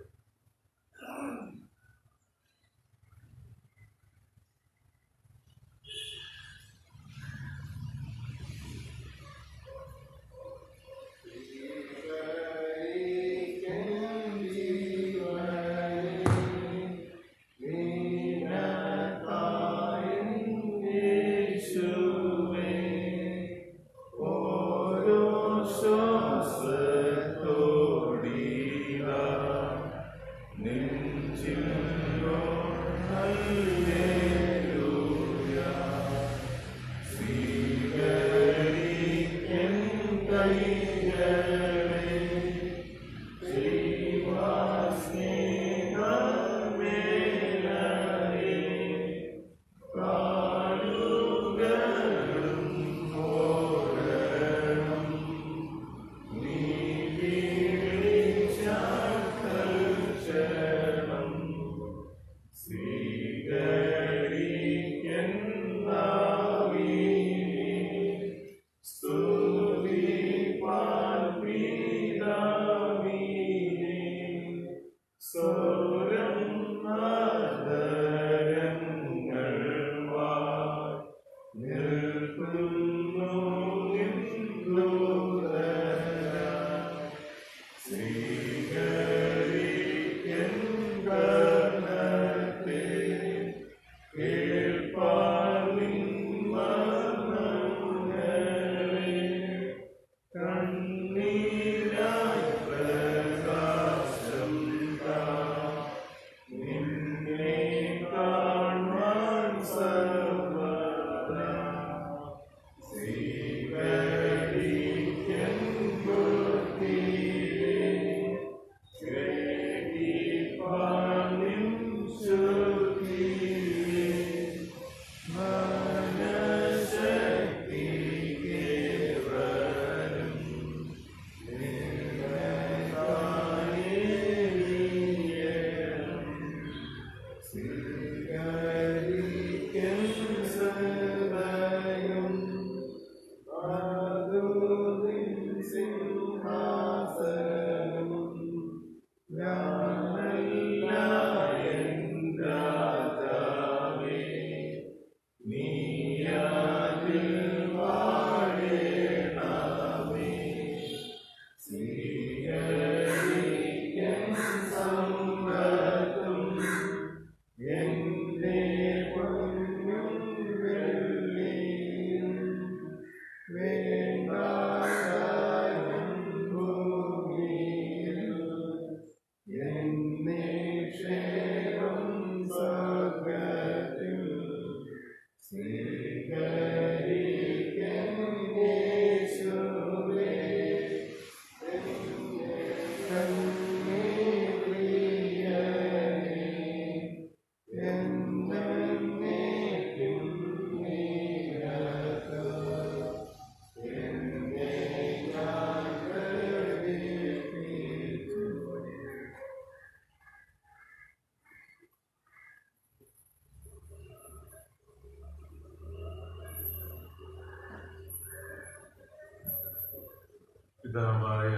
പിതാവായ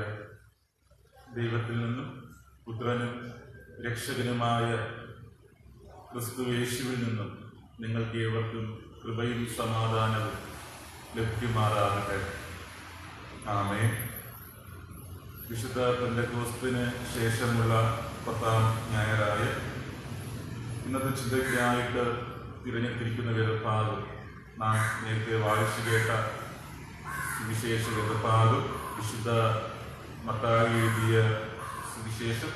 ദൈവത്തിൽ നിന്നും പുത്രനും രക്ഷകനുമായ ക്രിസ്തുയേശുവിൽ നിന്നും നിങ്ങൾക്ക് ഏവർക്കും കൃപയും സമാധാനവും ലഭ്യമാറാകട്ടെ. ആമേൻ. വിശുദ്ധ പെന്തക്കോസ്തിന് ശേഷമുള്ള 10ാം ഞായറായ ഇന്നത്തെ ചിന്തയ്ക്കായിട്ട് തിരഞ്ഞെടുത്തിരിക്കുന്ന വേദഭാഗം നാം നേരത്തെ വായിച്ചു കേട്ട സുവിശേഷ വേദഭാഗം വിശുദ്ധ മത്തായി എഴുതിയ സുവിശേഷം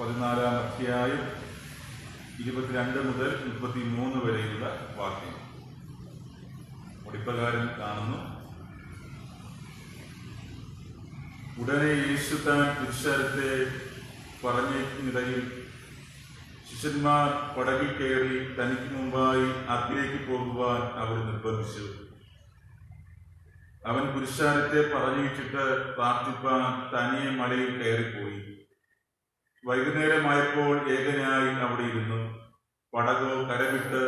14-ാം അധ്യായം 22 മുതൽ 33 വരെയുള്ള വാക്യം ഒടിപ്പകാരൻ കാണുന്നു. ഉടനെ യേശു താൻ പുരുഷാരത്തെ പറഞ്ഞിടയിൽ ശിഷ്യന്മാർ പടകിൽ കയറി തനിക്ക് മുമ്പായി അഗ്നിയിലേക്ക് പോകുവാൻ അവർ നിർബന്ധിച്ചു. അവൻ പുരുഷാരത്തെ പറഞ്ഞിട്ട് പ്രാർത്ഥിപ്പാൻ തനിയെ മലയിൽ കയറിപ്പോയി. വൈകുന്നേരമായപ്പോൾ ഏകനായി അവിടെ ഇരുന്നു. പടകോ കരവിട്ട്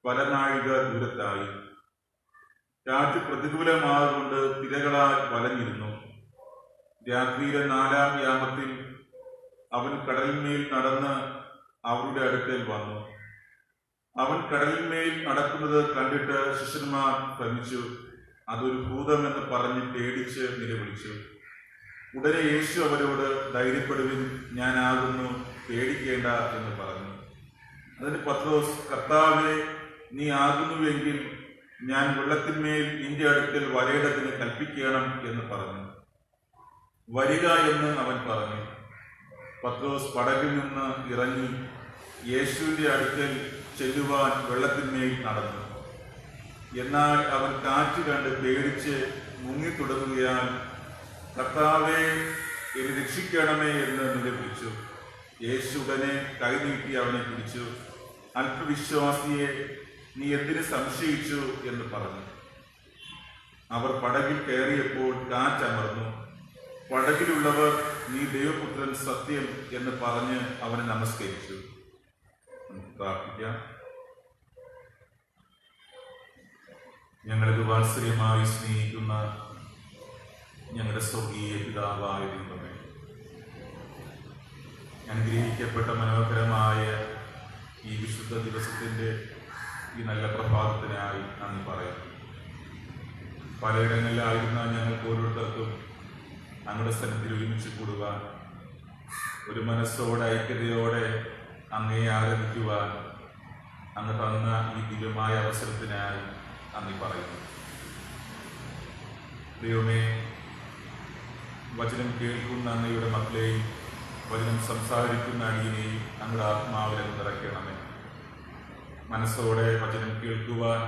പല നാഴിക ദൂരത്തായി. കാറ്റ് പ്രതികൂലമാകൊണ്ട് തിരകളാൽ വലഞ്ഞിരുന്നു. രാത്രിയിലെ 4-ാം യാമത്തിൽ അവൻ കടലിന്മേൽ നടന്ന് അവരുടെ അടുക്കൽ വന്നു. അവൻ കടലിന്മേൽ നടക്കുന്നത് കണ്ടിട്ട് ശിഷ്യന്മാർ ഭ്രമിച്ചു. അതൊരു ഭൂതമെന്ന് പറഞ്ഞ് പേടിച്ച് നിലവിളിച്ചു. ഉടനെ യേശു അവരോട്, ധൈര്യപ്പെടുവിൻ, ഞാനാകുന്നു, പേടിക്കേണ്ട എന്ന് പറഞ്ഞു. അതിന് പത്രോസ്, കർത്താവേ, നീ ആകുന്നുവെങ്കിൽ ഞാൻ വെള്ളത്തിന്മേൽ നിന്റെ അടുക്കൽ വരേണ്ടതിന് കൽപ്പിക്കണം എന്ന് പറഞ്ഞു. വരിക എന്ന് അവൻ പറഞ്ഞു. പത്രോസ് പടകിൽ നിന്ന് ഇറങ്ങി യേശുവിന്റെ അടുക്കൽ ചെല്ലുവാൻ വെള്ളത്തിന്മേൽ നടന്നു. എന്നാൽ അവൻ കാറ്റ് കണ്ട് പേടിച്ച് മുങ്ങിത്തുടങ്ങുകയാൽ, കർത്താവേ, എന്നെ രക്ഷിക്കണമേ എന്ന് നിലവിളിച്ചു. യേശു ഉടനെ കൈനീട്ടി അവനെ പിടിച്ചു. അല്പവിശ്വാസിയെ, നീ എന്തിന് സംശയിച്ചു എന്ന് പറഞ്ഞു. അവർ പടകിൽ കയറിയപ്പോൾ കാറ്റമർന്നു. പടകിലുള്ളവർ, നീ ദൈവപുത്രൻ സത്യം എന്ന് പറഞ്ഞ് അവനെ നമസ്കരിച്ചു. പ്രാർത്ഥിക്കാം. ഞങ്ങളത് വാത്സല്യമായി സ്നേഹിക്കുന്ന ഞങ്ങളുടെ സ്വർഗീയ പിതാവായ ദൈവമേ, അനുഗ്രഹിക്കപ്പെട്ട മനോഹരമായ ഈ വിശുദ്ധ ദിവസത്തിൻ്റെ ഈ നല്ല പ്രഭാതത്തിനായി നന്ദി പറയുന്നു. പലയിടങ്ങളിലായിരുന്ന ഞങ്ങൾക്ക് ഓരോരുത്തർക്കും അങ്ങയുടെ സ്ഥലത്തിൽ ഒരുമിച്ച് കൂടുവാൻ, ഒരു മനസ്സോടെ ഐക്യതയോടെ അങ്ങയെ ആരാധിക്കുവാൻ അങ്ങ് തന്ന ഈ ദിവ്യമായ അവസരത്തിനായി നന്ദി പറയുന്നു. ദൈവമേ, വചനം കേൾക്കുന്ന അങ്ങയുടെ മക്കളെയും വചനം സംസാരിക്കുന്ന അടിയനെയും അങ്ങയുടെ ആത്മാവിനെ നിറയ്ക്കണമേ. മനസ്സോടെ വചനം കേൾക്കുവാൻ,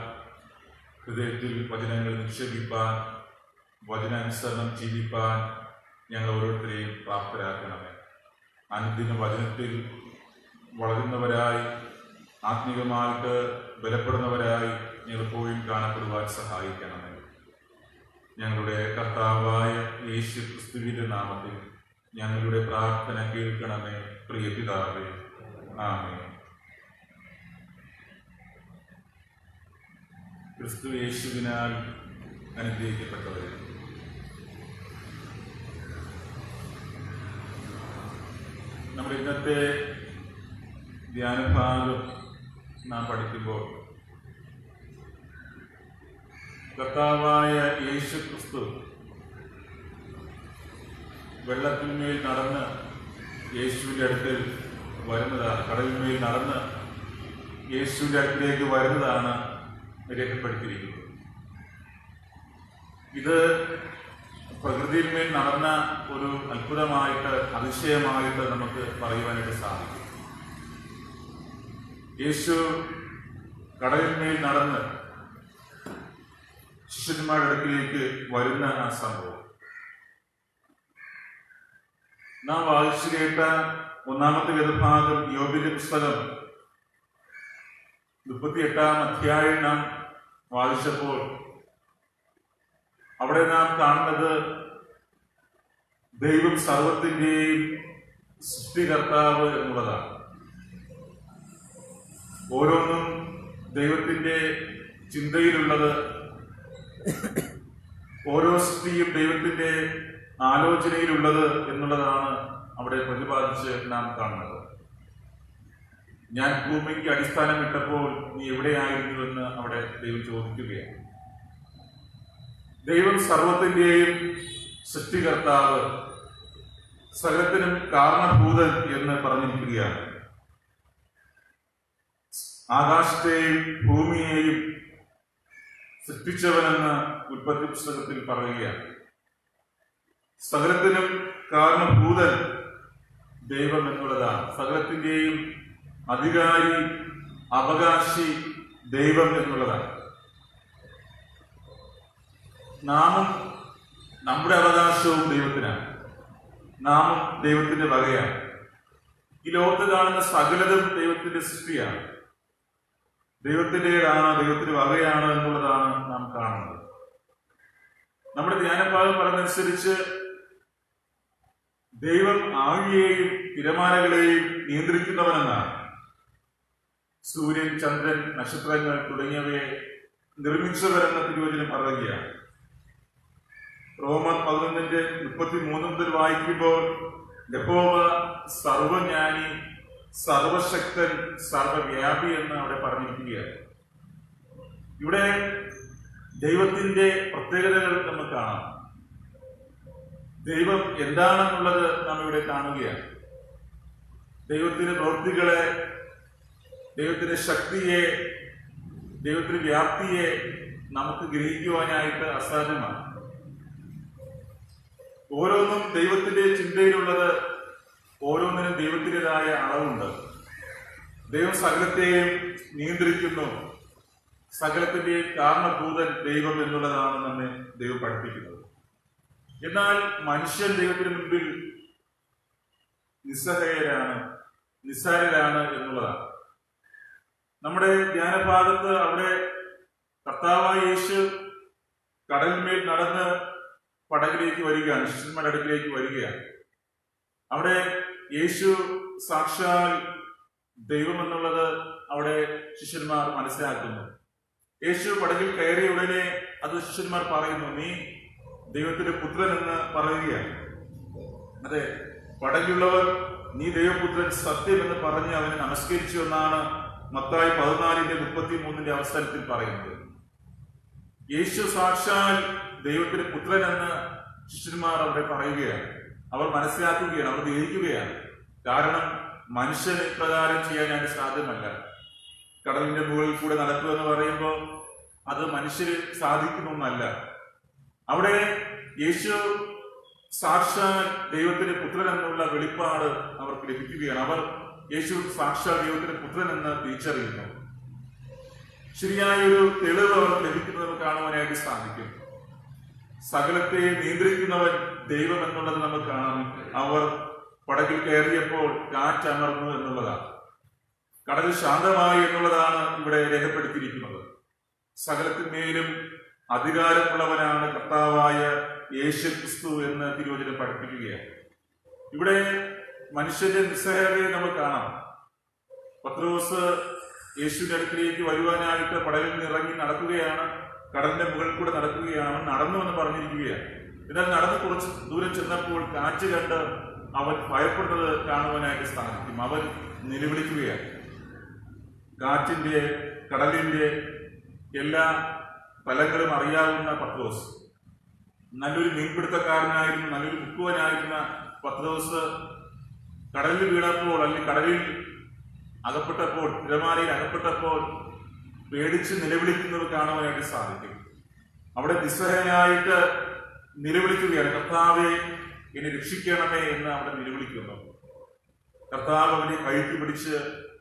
ഹൃദയത്തിൽ വചനങ്ങൾ നിക്ഷേപിപ്പാൻ, വചനാനുസരണം ജീവിപ്പാൻ ഞങ്ങൾ ഓരോരുത്തരെയും പ്രാപ്തരാക്കണമേ. അനുദിന വചനത്തിൽ വളരുന്നവരായി, ആത്മീയമായിട്ട് ബലപ്പെടുന്നവരായി ഞങ്ങൾ എപ്പോഴും കാണപ്പെടുവാൻ സഹായിക്കണമേ. ഞങ്ങളുടെ കർത്താവായ യേശു ക്രിസ്തുവിന്റെ നാമത്തിൽ ഞങ്ങളുടെ പ്രാർത്ഥന കേൾക്കണമേ, പ്രിയ പിതാവേ. ആമേൻ. ക്രിസ്തു യേശുവിനാൽ അനുഗ്രഹിക്കപ്പെട്ടവരെ, നമ്മുടെ ഇന്നത്തെ ധ്യാനഭാഗം നാം പഠിക്കുമ്പോൾ കർത്താവായ യേശു ക്രിസ്തു വെള്ളത്തിന്മേൽ നടന്ന് യേശുവിൻ്റെ അടുക്കൽ വരുന്നതാണ്, കടലിന്മേൽ നടന്ന് യേശുവിൻ്റെ അടുക്കിലേക്ക് വരുന്നതാണ് രേഖപ്പെടുത്തിയിരിക്കുന്നത്. ഇത് പ്രകൃതിയിന്മേൽ നടന്ന ഒരു അത്ഭുതമായിട്ട്, അതിശയമായിട്ട് നമുക്ക് പറയുവാനായിട്ട് സാധിക്കും. യേശു കടലിന്മേൽ നടന്ന് ശിഷ്യന്മാരുടെ അടുക്കിലേക്ക് വരുന്ന ആ സംഭവം നാം വായിച്ചു കേട്ട 1-ാമത്തെ വേദഭാഗം യോബിന്റെ പുസ്തകം 38-ാം അധ്യായം നാം വായിച്ചപ്പോൾ അവിടെ നാം കാണുന്നത് ദൈവം സർവത്തിന്റെയും സൃഷ്ടികർത്താവ് എന്നുള്ളതാണ്. ഓരോന്നും ദൈവത്തിന്റെ ചിന്തയിലുള്ളത്, ഓരോ സൃഷ്ടിയും ദൈവത്തിന്റെ ആലോചനയിലുള്ളത് എന്നുള്ളതാണ് അവിടെ പ്രതിപാദിച്ച് നാം കാണുന്നത്. ഞാൻ ഭൂമിക്ക് അടിസ്ഥാനം ഇട്ടപ്പോൾ നീ എവിടെയായിരുന്നുവെന്ന് അവിടെ ദൈവം ചോദിക്കുകയാണ്. ദൈവം സർവത്തിന്റെയും സൃഷ്ടികർത്താവ്, സകലത്തിനും കാരണഭൂതൻ എന്ന് പറഞ്ഞിരിക്കുകയാണ്. ആകാശത്തെയും ഭൂമിയെയും സൃഷ്ടിച്ചവനെന്ന് ഉൽപ്പത്തി പുസ്തകത്തിൽ പറയുകയാണ്. സകലത്തിനും കാരണഭൂതൻ ദൈവം എന്നുള്ളതാണ്. സകലത്തിന്റെയും അധികാരി, അവകാശി ദൈവം എന്നുള്ളതാണ്. നാമും നമ്മുടെ അവകാശവും ദൈവത്തിനാണ്. നാമും ദൈവത്തിന്റെ വകയാണ്. ഈ ലോകത്ത് കാണുന്ന സകലതും ദൈവത്തിന്റെ സൃഷ്ടിയാണ്. ദൈവത്തിൻ്റെതാണ്, ദൈവത്തിന്റെ വകയാണ് എന്നുള്ളതാണ് നാം കാണുന്നത്. നമ്മുടെ ധ്യാനഭാഗം പറഞ്ഞതനുസരിച്ച് ദൈവം ആഴിയെയും തിരമാലകളെയും നിയന്ത്രിക്കുന്നവനെന്നാണ്. സൂര്യൻ, ചന്ദ്രൻ, നക്ഷത്രങ്ങൾ തുടങ്ങിയവയെ നിർമ്മിച്ചവരെന്ന തിരുവചനം പറയുകയാണ്. റോമർ 11:33 മുതൽ വായിക്കുമ്പോൾ യഹോവ സർവജ്ഞാനി, സർവശക്തൻ, സർവവ്യാപി എന്ന് അവിടെ പറഞ്ഞിരിക്കുകയാണ്. ഇവിടെ ദൈവത്തിന്റെ പ്രത്യേകതകൾ നമുക്ക് കാണാം. ദൈവം എന്താണെന്നുള്ളത് നാം ഇവിടെ കാണുകയാണ്. ദൈവത്തിന്റെ പ്രവൃത്തികളെ, ദൈവത്തിന്റെ ശക്തിയെ, ദൈവത്തിന്റെ വ്യാപ്തിയെ നമുക്ക് ഗ്രഹിക്കുവാനായിട്ട് അസാധ്യമാണ്. ഓരോന്നും ദൈവത്തിന്റെ ചിന്തയിലുള്ളത്, ഓരോന്നിനും ദൈവത്തിൻ്റെതായ അളവുണ്ട്. ദൈവം സകലത്തെയും നിയന്ത്രിക്കുന്നു. സകലത്തിന്റെയും കാരണഭൂതൻ ദൈവം എന്നുള്ളതാണ് നമ്മെ ദൈവം പഠിപ്പിക്കുന്നത്. എന്നാൽ മനുഷ്യൻ ദൈവത്തിന് മുൻപിൽ നിസ്സാരരാണ് എന്നുള്ളതാണ്. നമ്മുടെ ധ്യാനഭാഗത്ത് അവിടെ കർത്താവായ യേശു കടലിന്മേൽ നടന്ന് പടകിലേക്ക് വരികയാണ്, ശിഷ്യന്മാരുടെ അടുക്കിലേക്ക് വരികയാണ്. അവിടെ യേശു സാക്ഷാൽ ദൈവം എന്നുള്ളത് അവിടെ ശിഷ്യന്മാർ മനസ്സിലാക്കുന്നു. യേശു പടകിൽ കയറിയ ഉടനെ അത് ശിഷ്യന്മാർ പറയുന്നു, നീ ദൈവത്തിന്റെ പുത്രൻ എന്ന് പറയുകയാണ്. അതെ, പടകിലുള്ളവർ നീ ദൈവപുത്രൻ സത്യം എന്ന് പറഞ്ഞ് അവനെ നമസ്കരിച്ചു എന്നാണ് മത്തായി 14:33 അവസരത്തിൽ പറയുന്നത്. യേശു സാക്ഷാൽ ദൈവത്തിന്റെ പുത്രൻ എന്ന് ശിഷ്യന്മാർ അവിടെ പറയുകയാണ്. അവർ മനസ്സിലാക്കുകയാണ്, അവർ ഗ്രഹിക്കുകയാണ്. കാരണം മനുഷ്യന് ഇപ്രകാരം ചെയ്യാനായിട്ട് സാധ്യമല്ല. കടലിന്റെ മുകളിൽ കൂടെ നടക്കുക എന്ന് പറയുമ്പോൾ അത് മനുഷ്യര് സാധിക്കുന്ന ഒന്നല്ല. അവിടെ യേശു സാക്ഷാൽ ദൈവത്തിന്റെ പുത്രൻ എന്നുള്ള വെളിപ്പാട് അവർക്ക് ലഭിക്കുകയാണ്. അവർ യേശു സാക്ഷാൽ ദൈവത്തിന്റെ പുത്രൻ എന്ന് തിരിച്ചറിയുന്നു. ശരിയായൊരു തെളിവ് അവർക്ക് ലഭിക്കുന്നത് കാണുവാനായിട്ട് സാധിക്കും. സകലത്തെ നിയന്ത്രിക്കുന്നവൻ ദൈവം എന്നുള്ളത് നമുക്ക് കാണാം. അവർ പടകിൽ കയറിയപ്പോൾ കാറ്റമർന്നു എന്നുള്ളതാണ്. കടൽ ശാന്തമായി എന്നുള്ളതാണ് ഇവിടെ രേഖപ്പെടുത്തിയിരിക്കുന്നത്. സകലത്തിന്മേലും അധികാരമുള്ളവനാണ് കർത്താവായ യേശു ക്രിസ്തു എന്ന് തിരുവചനം പഠിപ്പിക്കുകയാണ്. ഇവിടെ മനുഷ്യന്റെ നിസ്സഹായതയെ നമുക്ക് കാണാം. പത്രോസ് യേശുവിന്റെ അടുക്കിലേക്ക് വരുവാനായിട്ട് പടകിൽ നിന്ന് ഇറങ്ങി നടക്കുകയാണ്. കടലിന്റെ മുകളിൽ കൂടെ നടക്കുകയാണ്. നടന്നു എന്ന് പറഞ്ഞിരിക്കുകയാണ്. എന്നാൽ നടന്ന് കുറച്ച് ദൂരം ചെന്നപ്പോൾ കാറ്റ് കണ്ട് അവൻ ഭയപ്പെടുന്നത് കാണുവാനായിട്ട് സാധിക്കും. അവൻ നിലവിളിക്കുകയാണ്. കാറ്റിന്റെ, കടലിന്റെ എല്ലാ ഫലങ്ങളും അറിയാവുന്ന പത്രോസ്, നല്ലൊരു മീൻപിടുത്തക്കാരനായിരുന്നു, നല്ലൊരു മുക്കുവനായിരുന്ന പത്രോസ് കടലിൽ വീണപ്പോൾ, അല്ലെങ്കിൽ കടലിൽ അകപ്പെട്ടപ്പോൾ, തിരമാലയിൽ അകപ്പെട്ടപ്പോൾ പേടിച്ച് നിലവിളിക്കുന്നത് കാണുവാനായിട്ട് സാധിക്കും. അവിടെ നിസ്സഹായനായിട്ട് നിലവിളിക്കുകയാണ്, കർത്താവേ എന്നെ രക്ഷിക്കണമേ എന്ന് അവിടെ നിലവിളിക്കുന്നു. കർത്താവ് അവനെ കഴുത്തി പിടിച്ച്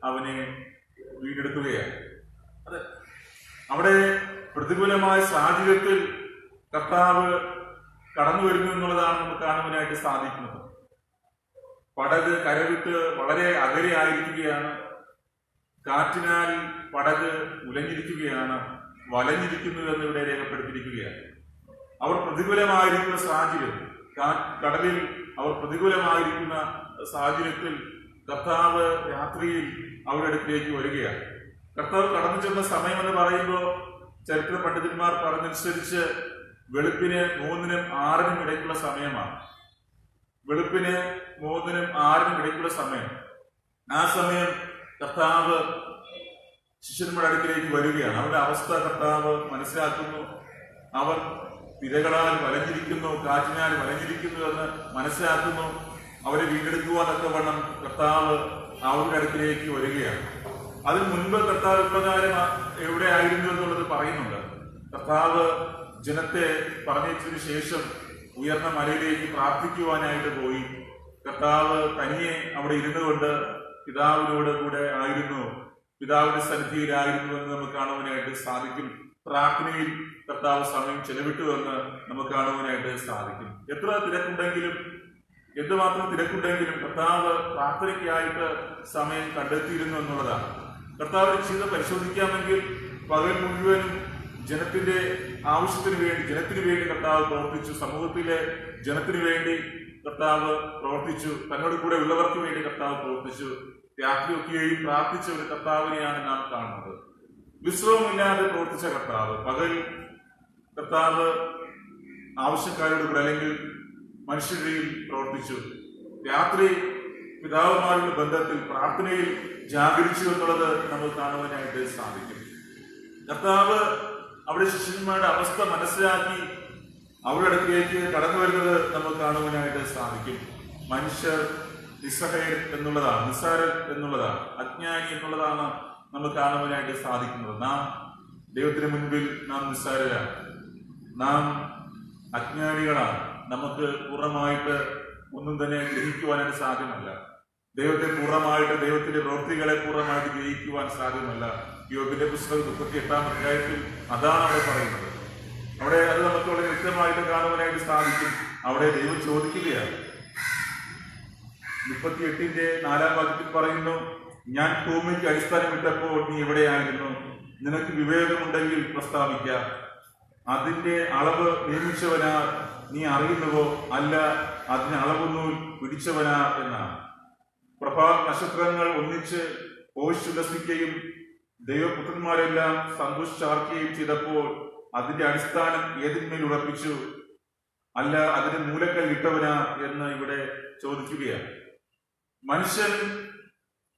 അവനെ വീണ്ടെടുക്കുകയാണ്. അതെ, അവിടെ പ്രതികൂലമായ സാഹചര്യത്തിൽ കർത്താവ് കടന്നു വരുന്നു എന്നുള്ളതാണ് നമുക്ക് കാണുവാനായിട്ട് സാധിക്കുന്നത്. പടക് കരവിട്ട് വളരെ അകലെ ആയിരിക്കുകയാണ്. കാറ്റിനാൽ പടക് ഉലഞ്ഞിരിക്കുകയാണ്, വലഞ്ഞിരിക്കുന്നു എന്നിവിടെ രേഖപ്പെടുത്തിയിരിക്കുകയാണ്. അവർ പ്രതികൂലമായിരിക്കുന്ന സാഹചര്യം, കടലിൽ അവർ പ്രതികൂലമായിരിക്കുന്ന സാഹചര്യത്തിൽ കർത്താവ് രാത്രിയിൽ അവരുടെ അടുക്കിലേക്ക് വരികയാണ്. കർത്താവ് കടന്നു ചെന്ന സമയമെന്ന് പറയുമ്പോൾ ചരിത്ര പണ്ഡിതന്മാർ പറഞ്ഞനുസരിച്ച് വെളുപ്പിന് 3-നും 6-നും ഇടയ്ക്കുള്ള സമയമാണ്. വെളുപ്പിന് 3-നും 6-നും ഇടയ്ക്കുള്ള സമയം. ആ സമയം കർത്താവ് ശിഷ്യന്മാരുടെ അടുക്കിലേക്ക് വരികയാണ്. അവരുടെ അവസ്ഥ കർത്താവ് മനസ്സിലാക്കുന്നു. അവർ തിരകളാൽ വലഞ്ഞിരിക്കുന്നു, കാറ്റിനാൽ വലഞ്ഞിരിക്കുന്നു എന്ന് മനസ്സിലാക്കുന്നു. അവരെ വീണ്ടെടുക്കുവാനൊക്കെ വണ്ണം കർത്താവ് അവരുടെ അടുക്കിലേക്ക് വരികയാണ്. അതിന് മുൻപ് കർത്താവ് ഇപ്രകാരം എവിടെ ആയിരുന്നു എന്നുള്ളത് പറയുന്നുണ്ട്. കർത്താവ് ജനത്തെ പറഞ്ഞതിനു ശേഷം ഉയർന്ന മലയിലേക്ക് പ്രാർത്ഥിക്കുവാനായിട്ട് പോയി. കർത്താവ് തനിയെ അവിടെ ഇരുന്നു കൊണ്ട് പിതാവിനോട് കൂടെ ആയിരുന്നു, പിതാവിന്റെ സന്നിധിയിലായിരുന്നു എന്ന് നമുക്ക് കാണുവാനായിട്ട് സാധിക്കും. പ്രാർത്ഥനയിൽ കർത്താവ് സമയം ചെലവിട്ടു എന്ന് നമുക്ക് കാണുവാനായിട്ട് സാധിക്കും. എത്ര തിരക്കുണ്ടെങ്കിലും, എന്തുമാത്രം തിരക്കുണ്ടെങ്കിലും കർത്താവ് പ്രാർത്ഥനയ്ക്കായിട്ട് സമയം കണ്ടെത്തിയിരുന്നു എന്നുള്ളതാണ്. കർത്താവിന്റെ ജീവിതം പരിശോധിക്കാമെങ്കിൽ പകൽ മുഴുവനും ജനത്തിന്റെ ആവശ്യത്തിന് വേണ്ടി കർത്താവ് പ്രവർത്തിച്ചു. സമൂഹത്തിലെ ജനത്തിനു വേണ്ടി കർത്താവ് പ്രവർത്തിച്ചു. തന്നോട് കൂടെ ഉള്ളവർക്ക് വേണ്ടി കർത്താവ് പ്രവർത്തിച്ചു. രാത്രിയൊക്കെയും പ്രാർത്ഥിച്ച ഒരു കർത്താവിനെയാണ് നാം കാണുന്നത്. വിശ്രമമില്ലാതെ പ്രവർത്തിച്ച കർത്താവ്. പകൽ കർത്താവ് ആവശ്യക്കാരോട് കൂടെ അല്ലെങ്കിൽ മനുഷ്യരിൽ പ്രവർത്തിച്ചു. രാത്രി പിതാവുമായുള്ള ബന്ധത്തിൽ പ്രാർത്ഥനയിൽ ജാഗരിച്ചു എന്നുള്ളത് നമ്മൾ കാണുവാനായിട്ട് സാധിക്കും. കർത്താവ് അവിടെ ശിഷ്യന്മാരുടെ അവസ്ഥ മനസ്സിലാക്കി അവരുടെ അടുക്കിലേക്ക് കടന്നു വരുന്നത് നമ്മൾ കാണുവാനായിട്ട് സാധിക്കും. മനുഷ്യർ നിസ്സഹായർ എന്നുള്ളതാണ്, നിസ്സാരർ എന്നുള്ളതാണ്, അജ്ഞാനി എന്നുള്ളതാണ് നമ്മൾ കാണുവാനായിട്ട് സാധിക്കുന്നത്. നാം ദൈവത്തിന് മുൻപിൽ നാം നിസ്സാരരാണ്, നാം അജ്ഞാനികളാണ്. നമുക്ക് പൂർണ്ണമായിട്ട് ഒന്നും തന്നെ ഗ്രഹിക്കുവാനായിട്ട് സാധ്യമല്ല. ദൈവത്തെ പൂർണ്ണമായിട്ട്, ദൈവത്തിന്റെ പ്രവൃത്തികളെ പൂർണ്ണമായിട്ട് ഗ്രഹിക്കുവാൻ സാധ്യമല്ല. യോബിന്റെ പുസ്തകം 38-ാം അധ്യായത്തിൽ അതാണ് അവിടെ പറയുന്നത്. അവിടെ അത് നമുക്ക് വളരെ വ്യക്തമായിട്ട് കാണുവാനായിട്ട് സാധിക്കും. അവിടെ ദൈവം ചോദിക്കുകയാണ്. 38-ന്റെ 4-ാം വാക്യത്തിൽ പറയുന്നു, ഞാൻ ഭൂമിക്ക് അടിസ്ഥാനമിട്ടപ്പോൾ നീ എവിടെയായിരുന്നു? നിനക്ക് വിവേകമുണ്ടെങ്കിൽ പ്രസ്താവിക്ക. അതിന്റെ അളവ് നിയമിച്ചവനാ നീ അറിയുന്നുവോ? അല്ല, അതിന് അളവുനൂൽ പിടിച്ചവനാ എന്നാണ്. പ്രഭാത നക്ഷത്രങ്ങൾ ഒന്നിച്ച് ഉല്ലസിക്കുകയും ദൈവപുത്രന്മാരെല്ലാം സന്തോഷിച്ചാർക്കുകയും ചെയ്തപ്പോൾ അതിന്റെ അടിസ്ഥാനം ഏതിന്മേൽ ഉറപ്പിച്ചു? അല്ല, അതിന് മൂലക്കൽ ഇട്ടവനാ എന്ന് ഇവിടെ ചോദിക്കുകയാണ്.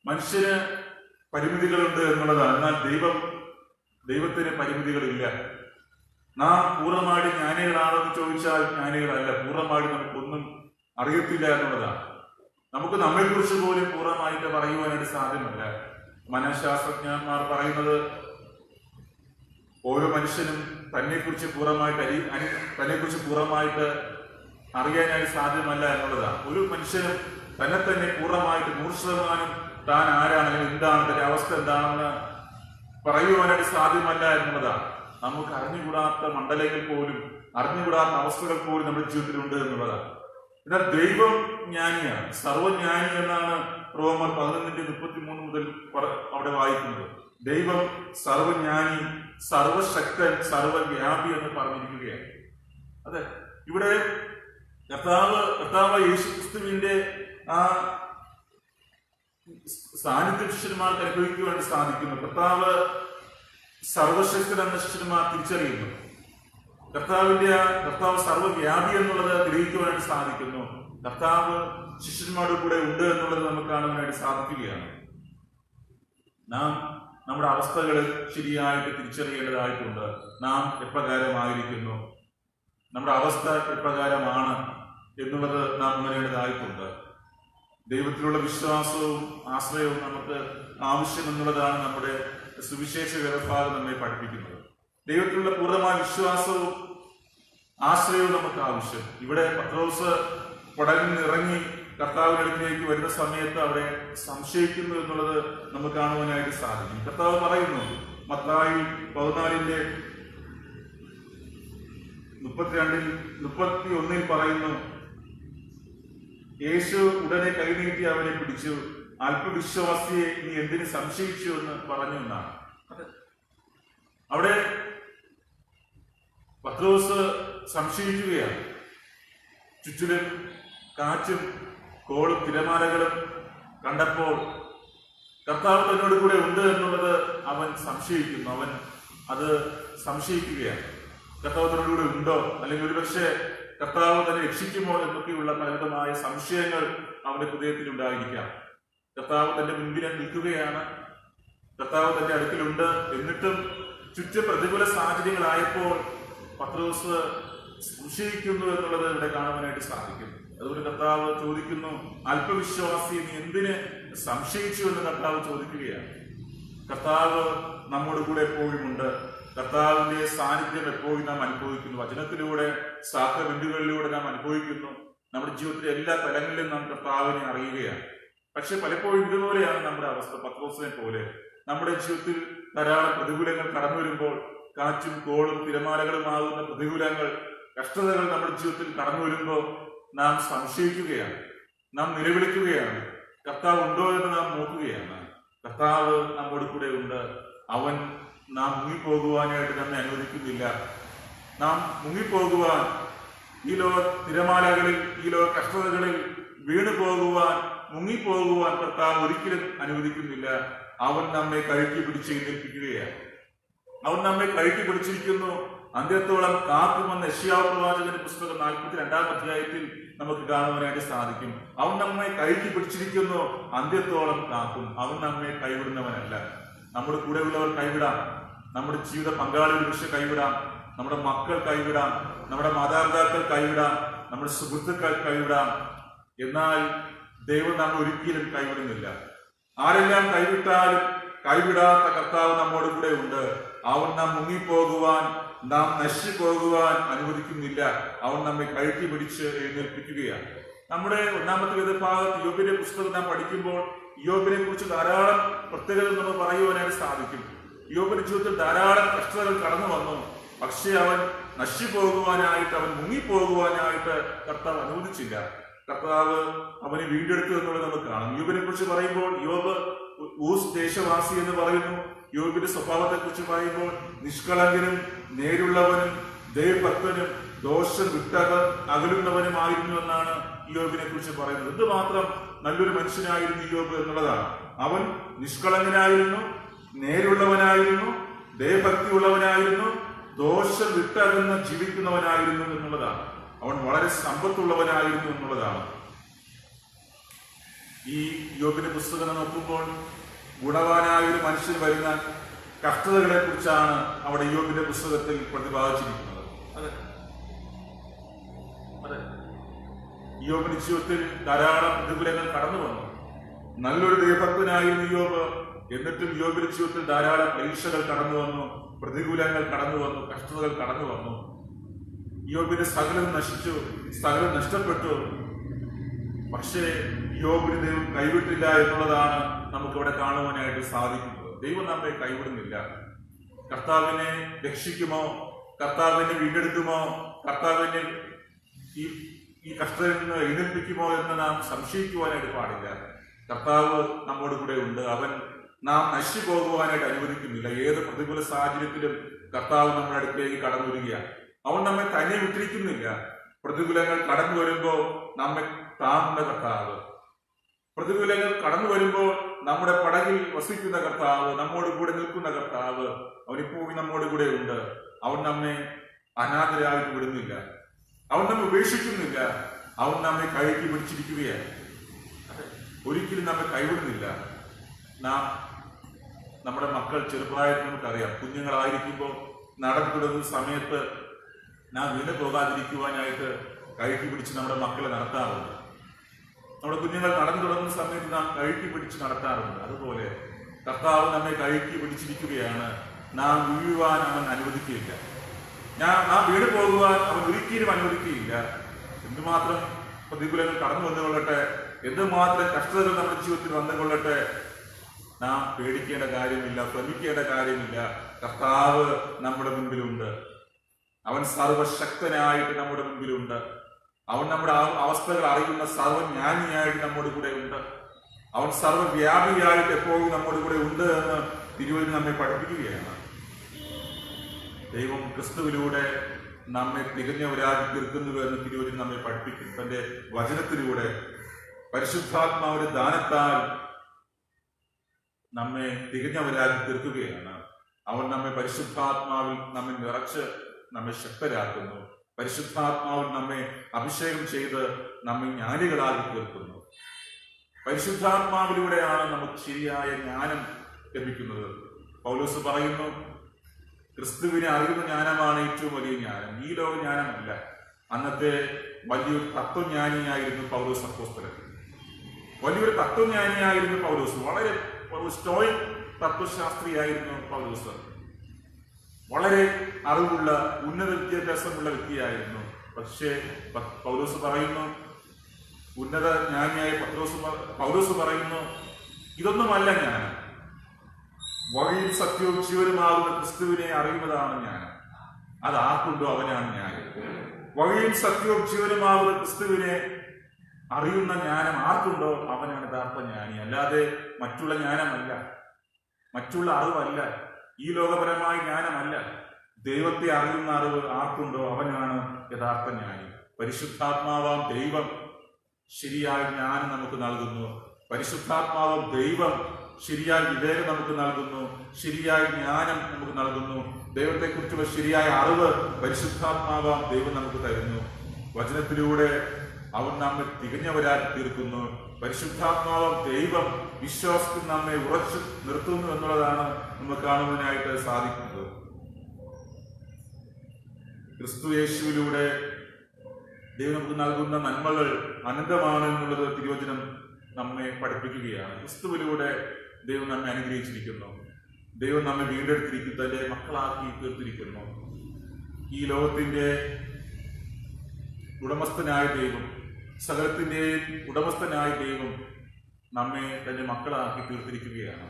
മനുഷ്യന് പരിമിതികളുണ്ട് എന്നുള്ളതാണ്. എന്നാൽ ദൈവത്തിന് പരിമിതികളില്ല. നാം പൂർണ്ണമായിട്ട് ജ്ഞാനികളാണെന്ന് ചോദിച്ചാൽ ജ്ഞാനികളല്ല. പൂർണ്ണമായിട്ട് നമുക്കൊന്നും അറിയത്തില്ല എന്നുള്ളതാണ്. നമുക്ക് നമ്മെക്കുറിച്ച് പോലും പൂർണ്ണമായിട്ട് പറയുവാനായിട്ട് സാധ്യമല്ല. മനഃശാസ്ത്രജ്ഞന്മാർ പറയുന്നത് ഓരോ മനുഷ്യനും തന്നെക്കുറിച്ച് പൂർണ്ണമായിട്ട് അറിയാനായിട്ട് സാധ്യമല്ല എന്നുള്ളതാണ്. ഒരു മനുഷ്യനും തന്നെ പൂർണ്ണമായിട്ട് 100% താൻ ആരാണെങ്കിലും എന്താണ് തന്റെ അവസ്ഥ എന്താണെന്ന് പറയുവാനായിട്ട് സാധ്യമല്ല എന്നുള്ളതാണ്. നമുക്ക് അറിഞ്ഞുകൂടാത്ത മണ്ഡലങ്ങൾ പോലും, അറിഞ്ഞുകൂടാത്ത അവസ്ഥകൾ പോലും നമ്മുടെ ജീവിതത്തിലുണ്ട് എന്നുള്ളതാണ്. എന്നാൽ ദൈവം ജ്ഞാനിയാണ്, സർവജ്ഞാനി എന്നാണ് റോമർ 11:33 മുതൽ അവിടെ വായിക്കുന്നത്. ദൈവം സർവജ്ഞാനി, സർവശക്തൻ, സർവവ്യാപി എന്ന് പറഞ്ഞിരിക്കുകയാണ്. അതെ, ഇവിടെ കർത്താവ് യേശുക്രിസ്തുവിന്റെ ആ സാന്നിധ്യം ശിഷ്യന്മാർക്ക് അനുഭവിക്കുവാൻ സാധിക്കുന്നു. കർത്താവ് സർവശക്തൻ എന്ന ശിഷ്യന്മാർ തിരിച്ചറിയുന്നു. കർത്താവ് സർവ്വവ്യാപി എന്നുള്ളത് ഗ്രഹിക്കുവാനായിട്ട് സാധിക്കുന്നു. കർത്താവ് ശിഷ്യന്മാരുടെ കൂടെ ഉണ്ട് എന്നുള്ളത് നമുക്ക് കാണുവാനായിട്ട് സാധിക്കുകയാണ്. നാം നമ്മുടെ അവസ്ഥകൾ ശരിയായിട്ട് തിരിച്ചറിയേണ്ടതായിട്ടുണ്ട്. നാം എപ്രകാരമായിരിക്കുന്നു, നമ്മുടെ അവസ്ഥ എപ്രകാരമാണ് എന്നുള്ളത് നാം ഉണരേണ്ടതായിട്ടുണ്ട്. ദൈവത്തിലുള്ള വിശ്വാസവും ആശ്രയവും നമുക്ക് ആവശ്യമെന്നുള്ളതാണ് നമ്മുടെ സുവിശേഷ വേദഭാഗം നമ്മെ പഠിപ്പിക്കുന്നത്. ദൈവത്തിലുള്ള പൂർണ്ണമായ വിശ്വാസവും ആശ്രയവും നമുക്ക് ആവശ്യം. ഇവിടെ പത്രോസ് പടകിൽ നിന്ന് ഇറങ്ങി കർത്താവിനടുത്തേക്ക് വരുന്ന സമയത്ത് അവിടെ സംശയിക്കുന്നു എന്നുള്ളത് നമുക്ക് കാണുവാനായിട്ട് സാധിക്കും. കർത്താവ് പറയുന്നു, മത്തായി 14:32-31 പറയുന്നു, യേശു ഉടനെ കൈനീട്ടി അവനെ പിടിച്ചു, അല്പവിശ്വാസിയെ നീ എന്തിന് സംശയിച്ചു എന്ന് പറഞ്ഞു എന്നാണ്. അവിടെ പത്രോസ് സംശയിക്കുകയാണ്. ചുറ്റിലും കാറ്റും കോളും തിരമാലകളും കണ്ടപ്പോൾ കർത്താവ് തന്നോട് കൂടെ ഉണ്ട് എന്നുള്ളത് അവൻ സംശയിക്കുന്നു. അവൻ അത് സംശയിക്കുകയാണ്. കർത്താവ് തന്നോട് കൂടെ ഉണ്ടോ, അല്ലെങ്കിൽ ഒരുപക്ഷെ കർത്താവ് തന്നെ രക്ഷിക്കുമോ എന്നൊക്കെയുള്ള പലവിധമായ സംശയങ്ങൾ അവന്റെ ഹൃദയത്തിൽ ഉണ്ടായിരിക്കാം. കർത്താവ് തന്റെ മുൻപിൽ നിൽക്കുകയാണ്, കർത്താവ് തന്റെ അടുക്കലുണ്ട്. എന്നിട്ടും ചുറ്റും പ്രതികൂല സാഹചര്യങ്ങളായപ്പോൾ പത്രോസ് സംശയിക്കുന്നു എന്നുള്ളത് ഇവിടെ കാണുവാനായിട്ട് സാധിക്കും. അതുകൊണ്ട് കർത്താവ് ചോദിക്കുന്നു, അല്പവിശ്വാസി നീ എന്തിന് സംശയിച്ചു എന്ന് കർത്താവ് ചോദിക്കുകയാണ്. കർത്താവ് നമ്മോട് കൂടെ എപ്പോഴും ഉണ്ട്. കർത്താവിന്റെ സാന്നിധ്യം എപ്പോഴും നാം അനുഭവിക്കുന്നു. വചനത്തിലൂടെ, സാക്രമെന്റുകളിലൂടെ നാം അനുഭവിക്കുന്നു. നമ്മുടെ ജീവിതത്തിലെ എല്ലാ തലങ്ങളിലും നാം കർത്താവിനെ അറിയുകയാണ്. പക്ഷെ പലപ്പോഴും ഇതുപോലെയാണ് നമ്മുടെ അവസ്ഥ. പത്രോസിനെ പോലെ നമ്മുടെ ജീവിതത്തിൽ ധാരാളം പ്രതികൂലങ്ങൾ കടന്നു വരുമ്പോൾ, കാറ്റും കോളും തിരമാലകളുമാകുന്ന പ്രതികൂലങ്ങൾ, കഷ്ടതകൾ നമ്മുടെ ജീവിതത്തിൽ കടന്നു വരുമ്പോൾ നാം സംശയിക്കുകയാണ്, നാം നിലവിളിക്കുകയാണ്. കർത്താവ് ഉണ്ടോ എന്ന് നാം നോക്കുകയാണ്. കർത്താവ് നമ്മോട് കൂടെ ഉണ്ട്. അവൻ നാം മുങ്ങിപ്പോകുവാനായിട്ട് നമ്മെ അനുവദിക്കുന്നില്ല. നാം മുങ്ങിപ്പോകുവാൻ, ഈ ലോക തിരമാലകളിൽ, ഈ ലോക കഷ്ടതകളിൽ വീണു പോകുവാൻ, മുങ്ങിപ്പോകുവാൻ കർത്താവ് ഒരിക്കലും അനുവദിക്കുന്നില്ല. അവൻ നമ്മെ കഴുകി പിടിച്ച് എഴുന്നേൽപ്പിക്കുകയാണ്. അവൻ നമ്മെ കഴുകി പിടിച്ചിരിക്കുന്നു. അന്ത്യത്തോളം കാക്കുമെന്ന് യെശയ്യാവ് പ്രവാചകന്റെ പുസ്തകം 42-ാം അധ്യായത്തിൽ നമുക്ക് കാണുവാനായിട്ട് സാധിക്കും. അവൻ നമ്മെ കഴുകി പിടിച്ചിരിക്കുന്നു, അന്ത്യത്തോളം കാക്കും. അവൻ നമ്മെ കൈവിടുന്നവനല്ല. നമ്മുടെ കൂടെയുള്ളവർ കൈവിടാം, നമ്മുടെ ജീവിത പങ്കാളികൾ പക്ഷെ കൈവിടാം, നമ്മുടെ മക്കൾ കൈവിടാം, നമ്മുടെ മാതാപിതാക്കൾ കൈവിടാം, നമ്മുടെ സുഹൃത്തുക്കൾ കൈവിടാം. എന്നാൽ ദൈവം നമ്മെ ഒരിക്കലും കൈവിടുന്നില്ല. ആരെല്ലാം കൈവിട്ടാലും കൈവിടാത്ത കർത്താവ് നമ്മോട് കൂടെ ഉണ്ട്. അവൻ നാം മുങ്ങിപ്പോകുവാൻ, നാം നശിച്ചു പോകുവാൻ അനുവദിക്കുന്നില്ല. അവൻ നമ്മെ കഴുത്തി പിടിച്ച് എഴുന്നേൽപ്പിക്കുകയാണ്. നമ്മുടെ ഒന്നാമത്തെ വേദഭാഗത്ത് യോബിന്റെ പുസ്തകം നാം പഠിക്കുമ്പോൾ യോബിനെ കുറിച്ച് ധാരാളം പ്രത്യേകത നമ്മൾ പറയുവാനായിട്ട് സാധിക്കും. യോബിന്റെ ജീവിതത്തിൽ ധാരാളം കഷ്ടതകൾ കടന്നു വന്നു. പക്ഷെ അവൻ നശിച്ചു പോകുവാനായിട്ട്, അവൻ മുങ്ങിപ്പോകുവാനായിട്ട് കർത്താവ് അനുവദിച്ചില്ല. കർത്താവ് അവനെ വീണ്ടെടുത്തു എന്നുള്ളത് നമുക്ക് കാണാം. യോബിനെ കുറിച്ച് പറയുമ്പോൾ യോബ് ഊസ് ദേശവാസി എന്ന് പറയുന്നു. യോബിന്റെ സ്വഭാവത്തെ കുറിച്ച് പറയുമ്പോൾ നിഷ്കളങ്കനും നേരുള്ളവനും ദൈവഭക്തനും ദോഷം അകലുന്നവനുമായിരുന്നു എന്നാണ് യോബിനെ കുറിച്ച് പറയുന്നത്. എന്തുമാത്രം നല്ലൊരു മനുഷ്യനായിരുന്നു യോബ് എന്നുള്ളതാണ്. അവൻ നിഷ്കളങ്കനായിരുന്നു, നേരുള്ളവനായിരുന്നു, ദൈവഭക്തി ഉള്ളവനായിരുന്നു, ദോഷം വിട്ടകന്ന് ജീവിക്കുന്നവനായിരുന്നു എന്നുള്ളതാണ്. അവൻ വളരെ സമ്പത്തുള്ളവനായിരുന്നു എന്നുള്ളതാണ്. ഈ യോബിന്റെ പുസ്തകം നോക്കുമ്പോൾ ഗുണവാനായ ഒരു മനുഷ്യൻ വരുന്ന കഷ്ടതകളെ കുറിച്ചാണ് അവിടെ യോബിന്റെ പുസ്തകത്തിൽ പ്രതിപാദിച്ചിരിക്കുന്നത്. അതെ, യോബിന്റെ ജീവിതത്തിൽ ധാരാളം പ്രതികൂലങ്ങൾ കടന്നു വന്നു. നല്ലൊരു ദൈവഭക്തനായിരുന്നു യോബ്. എന്നിട്ടും യോബിന്റെ ജീവിതത്തിൽ ധാരാളം പരീക്ഷകൾ കടന്നു വന്നു, പ്രതികൂലങ്ങൾ കടന്നു വന്നു, കഷ്ടതകൾ കടന്നു വന്നു. യോബിന്റെ സകലം നശിച്ചു, സകലം നഷ്ടപ്പെട്ടു. പക്ഷേ യോബിന് ദൈവം കൈവിട്ടില്ല എന്നുള്ളതാണ് നമുക്കിവിടെ കാണുവാനായിട്ട് സാധിക്കുന്നത്. ദൈവം നമ്മെ കൈവിടുന്നില്ല. കർത്താവിനെ രക്ഷിക്കുമോ, കർത്താവിനെ വീണ്ടെടുക്കുമോ, കർത്താവിനെ ഈ കഷ്ടതയിൽ നിന്ന് എഴുന്നേൽപ്പിക്കുമോ എന്ന് നാം സംശയിക്കുവാനായിട്ട് പാടില്ല. കർത്താവ് നമ്മോട് കൂടെ ഉണ്ട്. അവൻ നാം നശിച്ചു പോകുവാനായിട്ട് അനുവദിക്കുന്നില്ല. ഏത് പ്രതികൂല സാഹചര്യത്തിലും കർത്താവ് നമ്മുടെ അടുത്തേക്ക് കടന്നു വരികയാണ്. അവൻ നമ്മെ തന്നെ വിട്ടിരിക്കുന്നില്ല. പ്രതികൂലങ്ങൾ കടന്നു വരുമ്പോൾ നമ്മെ താങ്ങുന്ന കർത്താവ്, പ്രതികൂലങ്ങൾ കടന്നു വരുമ്പോൾ നമ്മുടെ പടകിൽ വസിക്കുന്ന കർത്താവ്, നമ്മോട് കൂടെ നിൽക്കുന്ന കർത്താവ്, അവനിപ്പോഴും നമ്മോട് കൂടെ ഉണ്ട്. അവൻ നമ്മെ അനാഥരായിട്ട് വിടുന്നില്ല, അവൻ നമ്മെ ഉപേക്ഷിക്കുന്നില്ല, അവൻ നമ്മെ കഴുകി പിടിച്ചിരിക്കുകയാണ്. ഒരിക്കലും നമ്മെ കൈവിടുന്നില്ല. നമ്മുടെ മക്കൾ ചെറുപ്രായത്തിൽ നമുക്കറിയാം, കുഞ്ഞുങ്ങളായിരിക്കുമ്പോൾ നടന്നു തുടങ്ങുന്ന സമയത്ത് നാം വീണ് പോകാതിരിക്കുവാനായിട്ട് കഴുകി പിടിച്ച് നമ്മുടെ മക്കളെ നടത്താറുണ്ട്. നമ്മുടെ കുഞ്ഞുങ്ങൾ നടന്നു തുടങ്ങുന്ന സമയത്ത് നാം കഴുകി പിടിച്ച് നടത്താറുണ്ട്. അതുപോലെ കർത്താവ് നമ്മെ കഴുകി പിടിച്ചിരിക്കുകയാണ്. നാം വീഴുവാൻ അവൻ അനുവദിക്കുകയില്ല. നാം വീണ് പോകുവാൻ അവൻ ഒരിക്കലും അനുവദിക്കുകയില്ല. എന്തുമാത്രം പ്രതികൂലങ്ങൾ കടന്നു വന്നുകൊള്ളട്ടെ, എന്തുമാത്രം കഷ്ടതകൾ നമ്മുടെ ജീവിതത്തിൽ വന്നുകൊള്ളട്ടെ, നാം പേടിക്കേണ്ട കാര്യമില്ല, ഭ്രമിക്കേണ്ട കാര്യമില്ല. കർത്താവ് നമ്മുടെ മുൻപിലുണ്ട്. അവൻ സർവശക്തനായിട്ട് നമ്മുടെ മുൻപിലുണ്ട്. അവൻ നമ്മുടെ അവസ്ഥകൾ അറിയുന്ന സർവജ്ഞാനിയായിട്ട് നമ്മുടെ കൂടെ ഉണ്ട്. അവൻ സർവവ്യാപിയായിട്ട് എപ്പോഴും നമ്മുടെ കൂടെ ഉണ്ട് എന്ന് തിരുവചനം നമ്മെ പഠിപ്പിക്കുകയാണ്. ദൈവം ക്രിസ്തുവിലൂടെ നമ്മെ തികഞ്ഞവരാക്കി തീർക്കുന്നു എന്ന് തിരുവചനം നമ്മെ പഠിപ്പിക്കും. തന്റെ വചനത്തിലൂടെ പരിശുദ്ധാത്മാവിന്റെ ദാനത്താൽ നമ്മെ തികഞ്ഞവരാക്കി തീർക്കുകയാണ്. അവൻ നമ്മെ പരിശുദ്ധാത്മാവിൽ നമ്മെ നിറച്ച് നമ്മെ ശക്തരാക്കുന്നു. പരിശുദ്ധാത്മാവിൽ നമ്മെ അഭിഷേകം ചെയ്ത് നമ്മെ ജ്ഞാനികളാക്കി തീർക്കുന്നു. പരിശുദ്ധാത്മാവിലൂടെയാണ് നമുക്ക് ശരിയായ ജ്ഞാനം ലഭിക്കുന്നത്. പൗലോസ് പറയുന്നു, ക്രിസ്തുവിനെ അറിയുന്ന ജ്ഞാനമാണ് ഏറ്റവും വലിയ ജ്ഞാനം, ഈ ലോക ജ്ഞാനമല്ല. അന്നത്തെ വലിയൊരു തത്വജ്ഞാനിയായിരുന്നു പൗലോസ് അപ്പോസ്തലൻ. വലിയൊരു തത്വജ്ഞാനിയായിരുന്നു പൗലോസ്. വളരെ സ്റ്റോയിക് തത്വശാസ്ത്രിയായിരുന്നു പൗലോസ്. വളരെ അറിവുള്ള ഉന്നത വിദ്യാഭ്യാസമുള്ള വ്യക്തിയായിരുന്നു. പക്ഷേ പൗലോസ് പറയുന്നു, ഉന്നത ജ്ഞാനിയായ പൗലോസ് പറയുന്നു, ഇതൊന്നുമല്ല ജ്ഞാനം. വഴിയും സത്യവും ജീവനുമാകുന്ന ക്രിസ്തുവിനെ അറിയുന്നതാണ് ജ്ഞാനം. അത് ആർക്കുണ്ടോ അവനാണ് ജ്ഞാനം. വഴിയും സത്യവും ജീവനുമാകുന്ന ക്രിസ്തുവിനെ അറിയുന്ന ജ്ഞാനം ആർക്കുണ്ടോ അവനാണ് യഥാർത്ഥ ജ്ഞാനി. അല്ലാതെ മറ്റുള്ള ജ്ഞാനമല്ല, മറ്റുള്ള അറിവല്ല, ഈ ലോകപരമായ ജ്ഞാനമല്ല. ദൈവത്തെ അറിയുന്ന അറിവ് ആർക്കുണ്ടോ അവനാണ് യഥാർത്ഥ ജ്ഞാനി. പരിശുദ്ധാത്മാവാം ദൈവം ശരിയായ ജ്ഞാനം നമുക്ക് നൽകുന്നു. പരിശുദ്ധാത്മാവും ദൈവം ശരിയായ വിവേകം നമുക്ക് നൽകുന്നു, ശരിയായ ജ്ഞാനം നമുക്ക് നൽകുന്നു. ദൈവത്തെക്കുറിച്ചുള്ള ശരിയായ അറിവ് പരിശുദ്ധാത്മാവാം ദൈവം നമുക്ക് തരുന്നു. വചനത്തിലൂടെ അവൻ നമ്മെ തികഞ്ഞവരായി തീർക്കുന്നു. പരിശുദ്ധാത്മാവാം ദൈവം വിശ്വാസത്തിൽ നമ്മെ ഉറച്ചു നിർത്തുന്നു എന്നുള്ളതാണ് നമ്മൾ കാണുവാനായിട്ട് സാധിക്കുന്നത്. ക്രിസ്തു യേശുവിലൂടെ ദൈവം നമുക്ക് നൽകുന്ന നന്മകൾ അനന്തമാണ് എന്നുള്ളത് തിരുവചനം നമ്മെ പഠിപ്പിക്കുകയാണ്. ക്രിസ്തുവിലൂടെ ദൈവം നമ്മെ അനുഗ്രഹിച്ചിരിക്കുന്നു. ദൈവം നമ്മെ വീണ്ടെടുത്തിരിക്കുന്നു, തന്റെ മക്കളാക്കി തീർത്തിരിക്കുന്നു. ഈ ലോകത്തിന്റെ ഉടമസ്ഥനായ ദൈവം, സകലത്തിന്റെയും ഉടമസ്ഥനായ ദൈവം നമ്മെ തന്റെ മക്കളാക്കി തീർത്തിരിക്കുകയാണ്.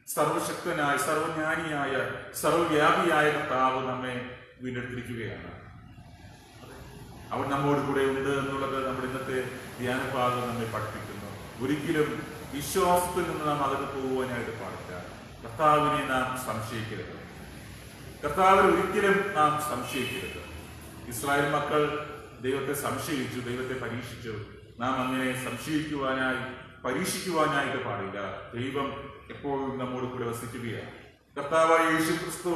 സർവശക്തനായ, സർവജ്ഞാനിയായ, സർവവ്യാപിയായ കർത്താവ് നമ്മെ വീണ്ടെടുത്തിരിക്കുകയാണ്. അവൻ നമ്മോട് കൂടെ ഉണ്ട് എന്നുള്ളത് നമ്മുടെ ഇന്നത്തെ ധ്യാനഭാഗം നമ്മെ പഠിപ്പിക്കുന്നു. ഒരിക്കലും വിശ്വാസത്തിൽ നിന്ന് നാം അകത്ത് പോകുവാനായിട്ട് പാടില്ല. കർത്താവിനെ നാം സംശയിക്കരുത്. കർത്താവിനെ ഒരിക്കലും നാം സംശയിക്കരുത്. ഇസ്രായേൽ മക്കൾ ദൈവത്തെ സംശയിച്ചു, ദൈവത്തെ പരീക്ഷിച്ചു. നാം അങ്ങനെ പരീക്ഷിക്കുവാനായിട്ട് പാടില്ല. ദൈവം എപ്പോഴും നമ്മോട് കൂടെ വസിക്കുകയാണ്. കർത്താവായ യേശു ക്രിസ്തു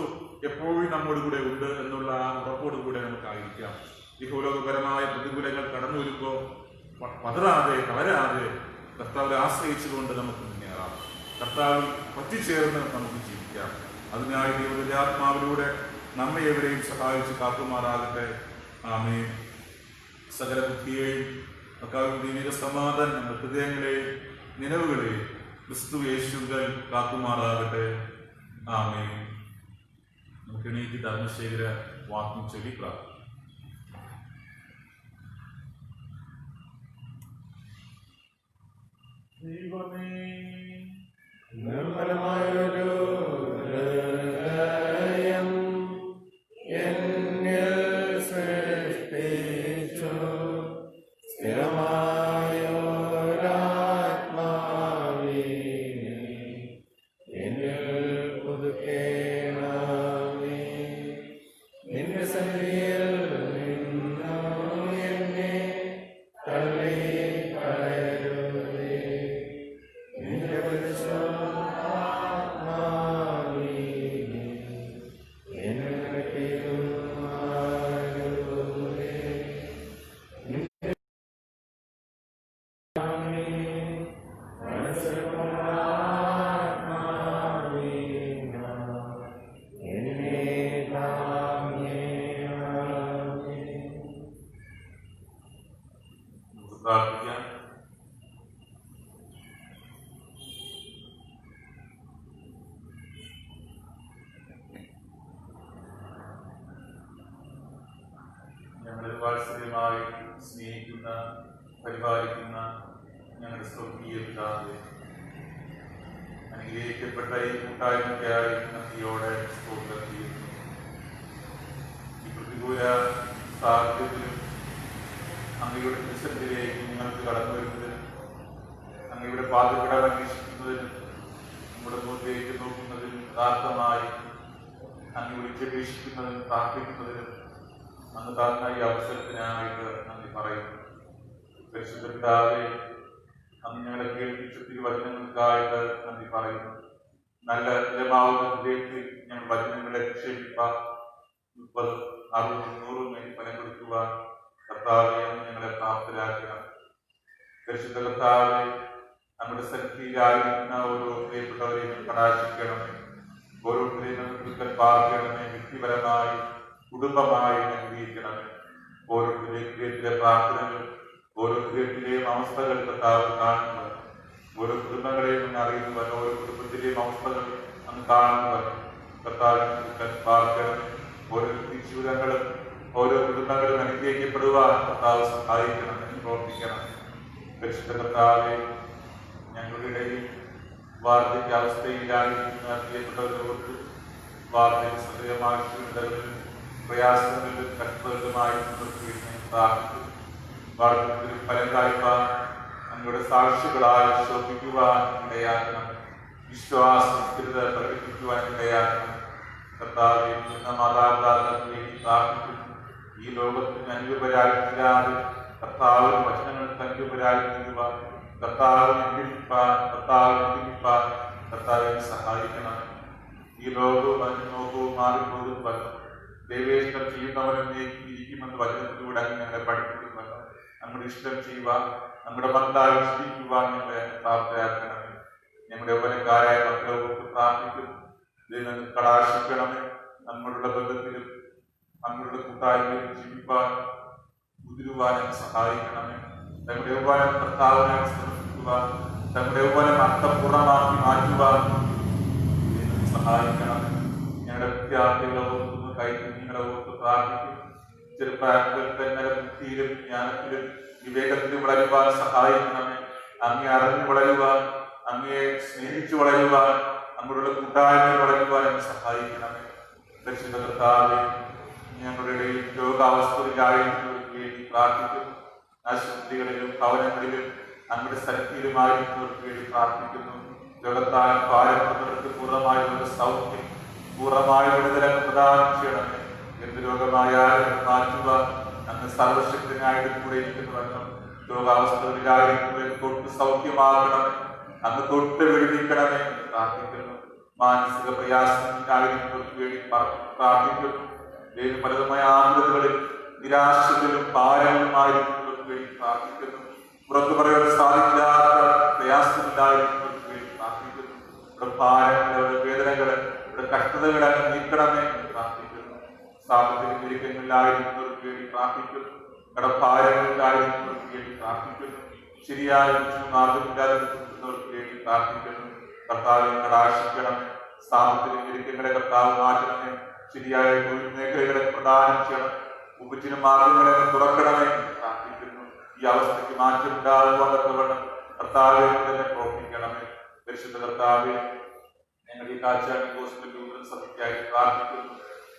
എപ്പോഴും നമ്മോട് കൂടെ ഉണ്ട് എന്നുള്ള ആ ഉറപ്പോടുകൂടെ നമുക്കായിരിക്കാം. ഈ ഭൂലോകപരമായ പ്രതികൂലങ്ങൾ കടന്നു വരുമ്പോൾ പതറാതെ, തളരാതെ കർത്താവിനെ ആശ്രയിച്ചുകൊണ്ട് നമുക്ക് മുന്നേറാം. കർത്താവിൽ പറ്റിച്ചേർന്ന് നമുക്ക് ജീവിക്കാം. അതിനായി ദൈവത്തിന്റെ ആത്മാവിലൂടെ നമ്മെ എവരെയും സഹായിച്ച് കാക്കുമാറാകട്ടെ. ആമേൻ. സകല ബുദ്ധിയെയും ദൈവിക സമാധാനം നമ്മുടെ ഹൃദയങ്ങളെയും നിലവുകളെയും ക്രിസ്തു യേശുവിൽ കാക്കുമാറാകട്ടെ. ആമേൻ. നമുക്ക് എണീറ്റ് ധർമ്മശേഖര വാക്യം ചൊല്ലി പ്രാർത്ഥിക്കാം. ദൈവമേ, നിർമ്മലമായൊരു ഹൃദയം എന്നിൽ സൃഷ്ടിച്ചു, സ്ഥിരമായൊരാത്മാവിനെ എന്നിൽ പുതുക്കേണമേ. നിന്റെ സന്നിധിയിൽ നിന്നു എന്നെ തള്ളി കളയരുതേ. നിന്റെ പരിശുദ്ധാത്മാവിനെ എന്നിൽ നിറയ്ക്കുമാറരുതേ. പ്രാർത്ഥിക്കാം. ഞങ്ങളെ വാത്സല്യമായി സ്നേഹിക്കുന്ന, പരിപാലിക്കുന്ന ഞങ്ങളുടെ സ്വർഗീയ പിതാവേ, അനുഗ്രഹിക്കപ്പെട്ട ഈ കൂട്ടായ്മയ്ക്കായി നന്ദിയോടെ സ്തോത്രം ചെയ്യുന്നു. ഈ പ്രതികൂല സാഹചര്യത്തിലും അങ്ങയുടെ തിരുസന്നിധിയിലേക്ക് നിങ്ങൾക്ക് കടന്നു വരുന്നതിനും അങ്ങയുടെ പാതകൾ അന്വേഷിക്കുന്നതിനും നമ്മുടെ മുഖത്തേക്ക് നോക്കുന്നതിനും യഥാർത്ഥമായി അങ്ങ് വിളിച്ചപേക്ഷിക്കുന്നതിനും പ്രാർത്ഥിക്കുന്നതിനും അങ്ങ് തന്ന ഈ അവസരത്തിനായിട്ട് നന്ദി പറയുന്നു. പരിശുദ്ധ പിതാവേ, അങ്ങ് ഞങ്ങളെ കേൾപ്പിച്ച തിരുവചനങ്ങൾക്കായിട്ട് നന്ദി പറയുന്നു. നല്ല ഇടമാവുന്ന ഹൃദയത്തിൽ ഞങ്ങൾ വചനങ്ങളെ നിക്ഷേപിപ്പാൻ 30, 60, 100 ഫലം കൊടുക്കുവാൻ കർത്താവെ ഞങ്ങളെ പ്രാപ്തരാക്കണം. പരിശുദ്ധ കർത്താവെ, നമ്മുടെ സന്നിധിയിലായിരിക്കുന്ന ഓരോ പ്രിയപ്പെട്ടവരെയും കടാക്ഷിക്കണമേ. ഓരോരുത്തരെയും നമുക്ക് പാർക്കണമേ. വ്യക്തിപരമായി കുടുംബമായി അനുഗ്രഹിക്കണമേ. ഓരോ വ്യക്തിയിലെ പ്രാർത്ഥനകൾ, ഓരോ വ്യക്തിയിലെയും അവസ്ഥകൾ കർത്താവ് കാണുന്നവർ, ഓരോ കുടുംബങ്ങളെയും അങ്ങ് അറിയുന്നവർ, ഓരോ കുടുംബത്തിലെയും അവസ്ഥകൾ അങ്ങ് കാണുന്നവർ കർത്താവിനെ പ്രാർത്ഥിക്കണം. ഓരോ ജീവിതങ്ങളും ഓരോ കുടുംബങ്ങളും അനുഗ്രഹിക്കപ്പെടുവാൻ കർത്താവ് സഹായിക്കണമെന്ന് പ്രവർത്തിക്കണം. പരിശുദ്ധ കർത്താവെ, ഞങ്ങളുടെ ഇടയിൽ വാർദ്ധക്യാവസ്ഥയിലായിരിക്കുന്ന പ്രിയപ്പെട്ടവരോട് വാർദ്ധക്യ സദയമാക്കിയുള്ളവരും പ്രയാസങ്ങളിലും കഷ്ടതകളുമായി പ്രാർത്ഥിക്കുന്നു. വാർദ്ധക്യത്തിൽ ഫലം കായ്പാൻ ഞങ്ങളുടെ സാക്ഷികളായി ശോഭിക്കുവാൻ ഇടയാക്കണം. വിശ്വാസസ്ഥിരത പ്രകടിപ്പിക്കുവാൻ ഇടയാക്കണം. കർത്താവെ, മാതാപിതാക്കൾക്ക് വേണ്ടി പ്രാർത്ഥിക്കുന്നു. ഈ ലോകത്തിന് അനുരൂപരായിട്ടില്ലാതെ കർത്താവിന്റെ വചനങ്ങൾക്ക് അനുരൂപരായി തീരുവാൻ, കർത്താവിനെ അന്വേഷിപ്പാൻ, കർത്താവിനെ ജീവിപ്പാൻ കർത്താവിനെ സഹായിക്കണം. ഈ ലോകവും അനുഭവവും മാറിപ്പോകുന്നവല്ല, ദൈവേഷ്ടം ചെയ്യുന്നവനും ഇരിക്കുമെന്ന് വചനത്തിലൂടെ ഞങ്ങളെ പഠിപ്പിക്കുമല്ലോ. നമ്മുടെ ഇഷ്ടം ചെയ്യുവാൻ, നമ്മുടെ മക്കളായി ഇഷ്ടിക്കുവാൻ ഞങ്ങളെ പ്രാപ്തരാക്കണമേ. ഞങ്ങളുടെ യൗവനക്കാരായ മക്കളെ ഓർത്ത് പ്രാർത്ഥിക്കുന്നു. ദൈവം കടാക്ഷിക്കണമേ. നമ്മളുടെ ബന്ധത്തിലും നമ്മളുടെ കൂട്ടായ്മയിലും ജീവിപ്പാൻ കുതിരുവാൻ സഹായിക്കണമേ. നമ്മുടെ യൗവനം കർത്താവിനെ സമർപ്പിക്കുവാൻ, നമ്മുടെ യൗവനം അർത്ഥപൂർണമാക്കി മാറ്റുവാൻ സഹായിക്കണമേ. ഞങ്ങളുടെ വിദ്യാർത്ഥികളെ ഓർക്കുന്നു, കൈകുഞ്ഞുങ്ങളെ ഓർത്ത് പ്രാർത്ഥിക്കും. ചെറുപ്രായത്തിൽ തന്നെ ബുദ്ധിയിലും ജ്ഞാനത്തിലും വിവേകത്തിലും വളരുവാൻ സഹായിക്കണമേ. അങ്ങേ അറിഞ്ഞു വളരുവാൻ, അങ്ങയെ സ്നേഹിച്ചു വളരുവാൻ, നമ്മളുടെ കൂട്ടായ്മയിൽ വളരുവാൻ എന്നെ സഹായിക്കണമേ. പരിശുദ്ധ കർത്താവേ, ഞങ്ങളുടെ രോഗാവസ്ഥയിലായിരിക്കുന്നവർക്ക് വേണ്ടി പ്രാർത്ഥിക്കുന്നു. ആശുപത്രികളിലും ഭവനങ്ങളിലും നമ്മുടെ സ്ഥലത്തിലുമായിരിക്കുന്നവർക്ക് വേണ്ടി പ്രാർത്ഥിക്കുന്നു. രോഗത്താൽ ഭാരപ്പെടുന്നവർക്ക് പൂർണ്ണമായുള്ള സൗഖ്യം, പൂർണ്ണമായ വിടുതലം പ്രദാനം ചെയ്യണമേ. എന്ത് രോഗമായാലും മാറ്റുവാൻ അങ്ങ് സർവശക്തനായിട്ട് കൂടെ ഇരിക്കുന്നുവെന്നും രോഗാവസ്ഥകളിലായിരിക്കുന്നവർക്ക് തൊട്ട് സൗഖ്യമാകണമേ, അങ്ങ് തൊട്ട് വിടുവിക്കണമേ എന്ന് പ്രാർത്ഥിക്കുന്നു. മാനസിക പ്രയാസങ്ങളിലായിരിക്കുന്നവർക്ക് വേണ്ടി പ്രാർത്ഥിക്കുന്നു. പലതുമായ ആകുലതകളിൽ, നിരാശകളിലും ഭാരങ്ങളുമായിരിക്കുന്നവർക്ക് വേണ്ടി പ്രാർത്ഥിക്കുന്നു. പുറത്തു പറയാൻ സാധിക്കാത്ത പ്രയാസങ്ങളിലായിരിക്കുന്നവർക്ക് വേണ്ടി പ്രാർത്ഥിക്കുന്നു. ഇവിടെ ഭാരങ്ങളുടെ വേദനകള്, ഇവിടെ കഷ്ടതകളെ നീക്കണമേ എന്ന് പ്രാർത്ഥിക്കുന്നു. സാമ്പത്തിക ഞെരുക്കങ്ങളിലായിരിക്കുന്നവർക്ക് വേണ്ടി പ്രാർത്ഥിക്കുന്നു. കടഭാരങ്ങളിലായിരിക്കുന്നവർക്ക് വേണ്ടി പ്രാർത്ഥിക്കുന്നു. ശരിയായ മാർഗമില്ലാതെ നിൽക്കുന്നവർക്ക് വേണ്ടി പ്രാർത്ഥിക്കുന്നു. കർത്താവിനെ കടാക്ഷിക്കണമേ. സാമ്പത്തിക ഞെരുക്കങ്ങളെ കർത്താവ് മാറ്റണമേ. ശരിയായ തൊഴിൽ മേഖലകളെ പ്രദാനം ചെയ്യണം. ഉപജീവന മാർഗങ്ങളെ തുറക്കണമേ എന്ന് പ്രാർത്ഥിക്കുന്നു. ഈ അവസ്ഥയ്ക്ക് മാറ്റമുണ്ടാകുവാൻ കർത്താവെ തന്നെ പ്രവർത്തിക്കണമേ. പരിശുദ്ധ കർത്താവെ, ഞങ്ങൾ ഈ കാഴ്ച സഭയ്ക്കായി പ്രാർത്ഥിക്കുന്നു.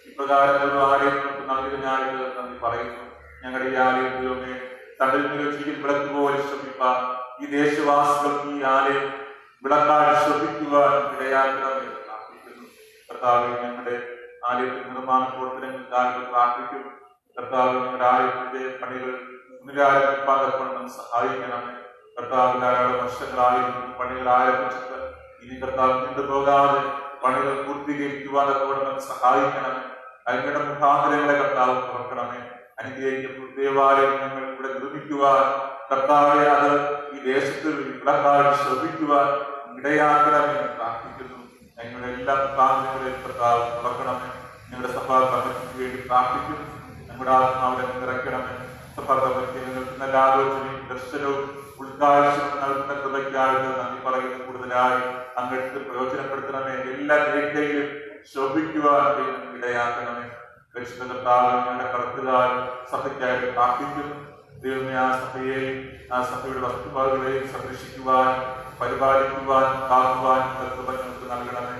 ഇപ്രകാരം ആലയം നമുക്ക് നൽകുന്നതിനായിട്ട് നന്ദി പറയുന്നു. ഞങ്ങളുടെ ഈ ആലയത്തിലൊക്കെ തണ്ടിൽ നിരച്ചിരിക്കും വിളക്ക് പോലെ ശ്രമിപ്പാൻ, ഈ ദേശവാസികൾക്ക് ഈ ആലയം വിളക്കായി ശ്രമിക്കുവാൻ ഇടയാക്കണമെന്ന് പ്രാർത്ഥിക്കുന്നു. കർത്താവെ, ഞങ്ങളുടെ ആലയത്തിന്റെ നിർമ്മാണ പ്രവർത്തനങ്ങൾക്കായിട്ട് പ്രാർത്ഥിക്കുന്നു. കർത്താവ്, ഞങ്ങളുടെ ആലയത്തിന്റെ പണികൾ പുനരാരംഭിപ്പാൻ സഹായിക്കണമേ. കർത്താവ്, ധാരാളം വർഷങ്ങളായിരുന്നു പണികൾ ആരംഭിച്ചിട്ട് ഇനി കർത്താവ് കൊണ്ടുപോകാതെ പണികൾ പൂർത്തീകരിക്കുവാൻ സഹായിക്കണമേ. അതിന്റെ മുഖാന്തരങ്ങളെ കർത്താവ് തുറക്കണമേ. അനുഗ്രഹിക്കുന്ന ദേവാലയം ഞങ്ങൾ ഇവിടെ നിർമ്മിക്കുവാൻ കർത്താവെ, അത് ഈ ദേശത്ത് വിളക്കായി ശ്രമിക്കുവാൻ ഇടയാക്കണമെന്ന് പ്രാർത്ഥിക്കുന്നു. ഞങ്ങളുടെ എല്ലാ മുഖാന്തരങ്ങളെയും കർത്താവ് തുറക്കണമേ. ഞങ്ങളുടെ സഭാ കമ്മിറ്റിക്ക് വേണ്ടി പ്രാർത്ഥിക്കുന്നു. നമ്മുടെ ആത്മാവിനെ നിറയ്ക്കണമേ. സഭാ കമ്മിറ്റി നൽകുന്ന എല്ലാ ആലോചനയും ദർശനവും ഉൾക്കാഴ്ചയും നൽകുന്ന കൃപയ്ക്കായിട്ട് നന്ദി പറയുന്നത് കൂടുതലായി അങ്ങേക്ക് പ്രയോജനപ്പെടുത്തണമേ. എല്ലാ മേഖലയിലും ശോഭിക്കുവാൻ ഇടയാക്കണമേ. പരിശുദ്ധ കർത്താവ്, ഞങ്ങളുടെ കടത്തുകാർ സഭയ്ക്കായിട്ട് പ്രാർത്ഥിക്കുന്നു. ദൈവമേ, ആ സഭയെയും ആ സഭയുടെ വസ്തുവാദങ്ങളെയും സംരക്ഷിക്കുവാൻ, പരിപാലിക്കുവാൻ, കാക്കുവാൻ കൃപ ഞങ്ങൾക്ക് നൽകണമേ.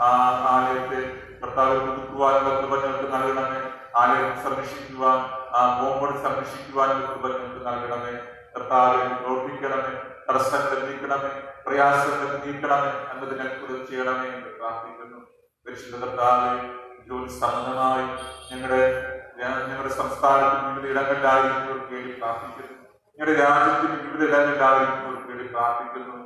ആ ആലയത്തെ കർത്താവ് പുതുക്കുവാനുള്ള കൃപ ഞങ്ങൾക്ക് നൽകണമേ. ആലയം സംരക്ഷിക്കുവാൻ, ആ മോമോട് സംരക്ഷിക്കുവാൻ കൃപ ഞങ്ങൾക്ക് നൽകണമേ. കർത്താവിനെ പ്രവർത്തിക്കണമേ. തടസ്സങ്ങൾ നീക്കണമേ, പ്രയാസങ്ങൾ നീക്കണമേ, എന്നതിനെ കുറിച്ച് ചെയ്യണമേ എന്ന് പ്രാർത്ഥിക്കുന്നു. പരിശുദ്ധ കർത്താവെ, ജോലി സംബന്ധമായി ഞങ്ങളുടെ സംസ്ഥാനത്തിന് വിവിധ ഇടങ്ങളിലായിരിക്കുന്നവർക്ക് വേണ്ടി പ്രാർത്ഥിക്കുന്നു. ഞങ്ങളുടെ രാജ്യത്തിന് വിവിധ ഇടങ്ങളിലായിരിക്കുന്നവർക്ക് വേണ്ടി പ്രാർത്ഥിക്കുന്നു.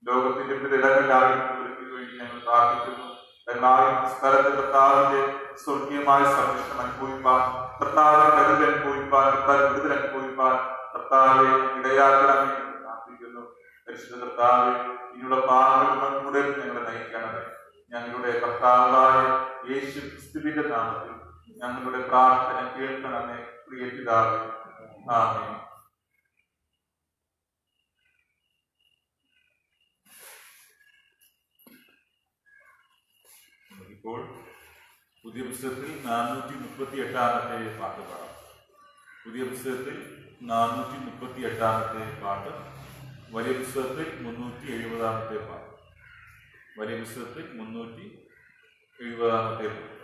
ലോകത്തിന്റെ വിവിധ ഇടങ്ങളിലായിരിക്കുന്നവർക്ക് വേണ്ടി ഞങ്ങൾ പ്രാർത്ഥിക്കുന്നു. എല്ലാവരും സ്ഥലത്ത് കർത്താവിന്റെ സ്വർഗീയമായ സംരക്ഷണം അനുഭവിപ്പാൻ, കർത്താവിന്റെ കരുതൽ അനുഭവിപ്പാൻ, കർത്താവ് വിടുതൽ അനുഭവിപ്പാൻ കർത്താവെ ഇടയാക്കണമേ എന്ന് പ്രാർത്ഥിക്കുന്നു. പരിശുദ്ധ കർത്താവെ, ഇനിയുള്ള പാഠങ്ങളുടെ ഞങ്ങളെ നയിക്കണമേ. ഞങ്ങളുടെ കർത്താവായ യേശു ക്രിസ്തുവിന്റെ നാമത്തിൽ ഞങ്ങളുടെ പ്രാർത്ഥന കേൾക്കണമേ പ്രിയ പിതാവേ. ആമേൻ. ഇപ്പോൾ പുതിയ പുസ്തകത്തിൽ 438 പാട്ട് പാടാം. പുതിയ പുസ്തകത്തിൽ 438 പാട്ട്, വലിയ പുസ്തകത്തിൽ 370 പാട്ട്. വലിയ പുസ്തകത്തിൽ 370 പാട്ട്.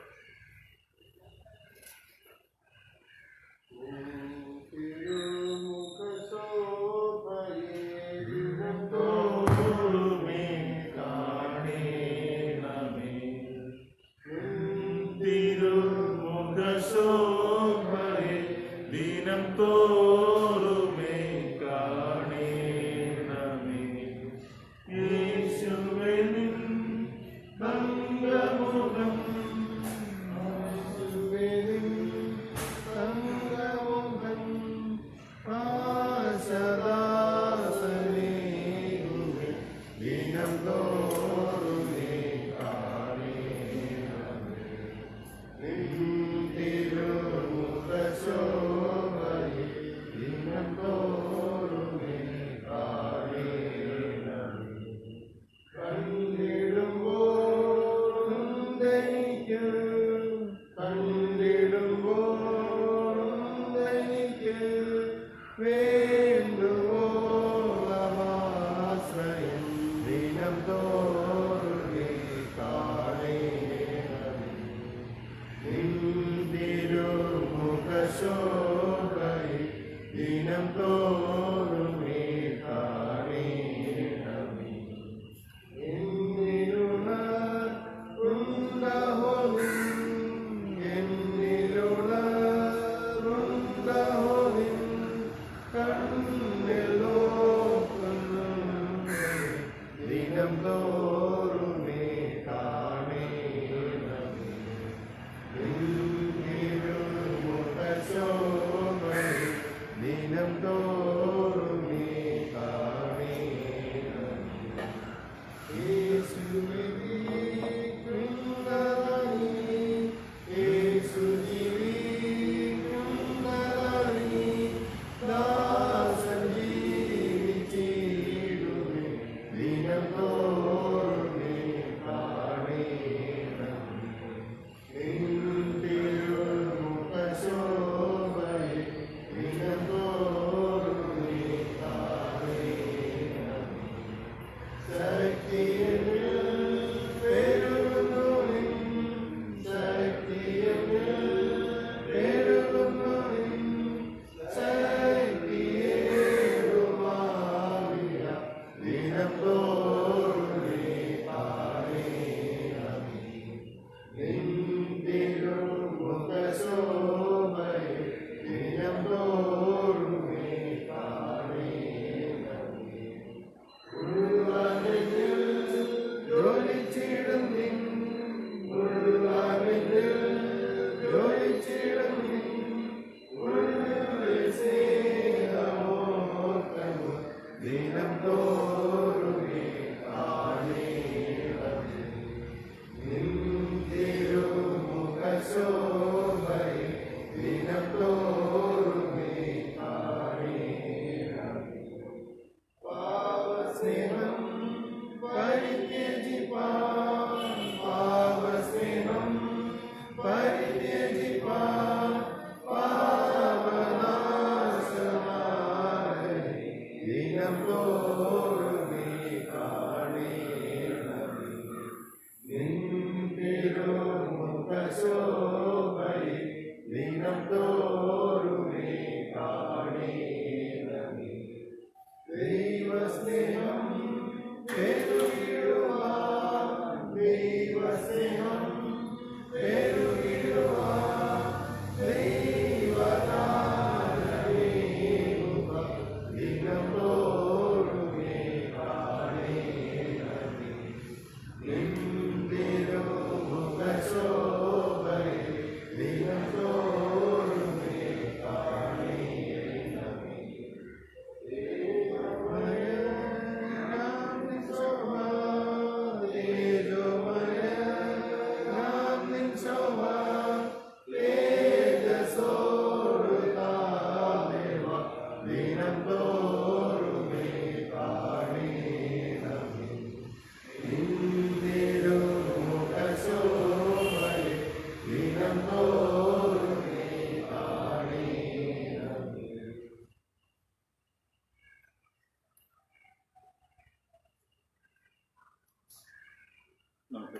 ശോഭ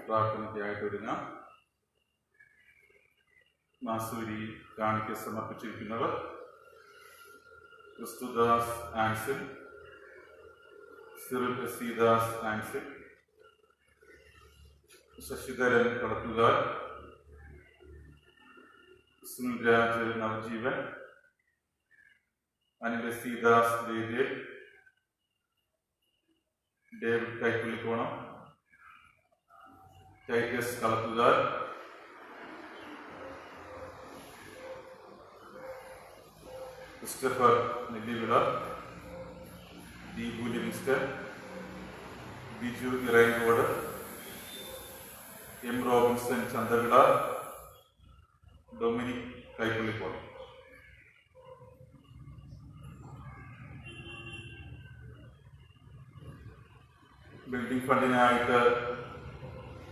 പ്രാർത്ഥനയ്ക്കായിട്ട് ഒരുങ്ങാം. മാസൂരി കാണിക്ക സമർപ്പിച്ചിരിക്കുന്നവർ Kristudas Anson, Cyril Esidas Anson, Sasidharan Kalathukar, Sunilraj Navajeevan, Anilasidas ദേവേ, David Kaippullikonam, Titus Kalathukar, Christopher Nellivila, Deepu Livingston, Biju Irayankode, M Robinson Chanthavila, Dominic Kaippullikonam. Building ഫണ്ടിനായിട്ട്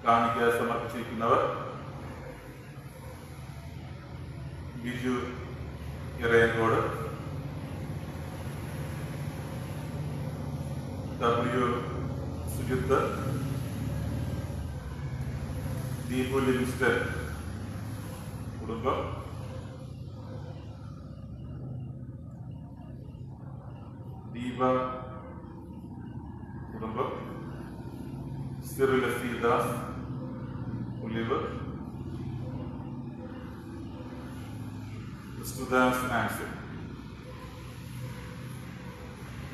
കാണിക്ക സമർപ്പിച്ചിരിക്കുന്നവർ ബിജു ഇറയങ്കോട്, ഡബ്ല്യു സുജിത്ത്, ദീപു ലിവിങ്സ്റ്റൺ കുടുംബം, ദീപ കുടുംബം, Cyril Esidas Olive, Kristudas Anson.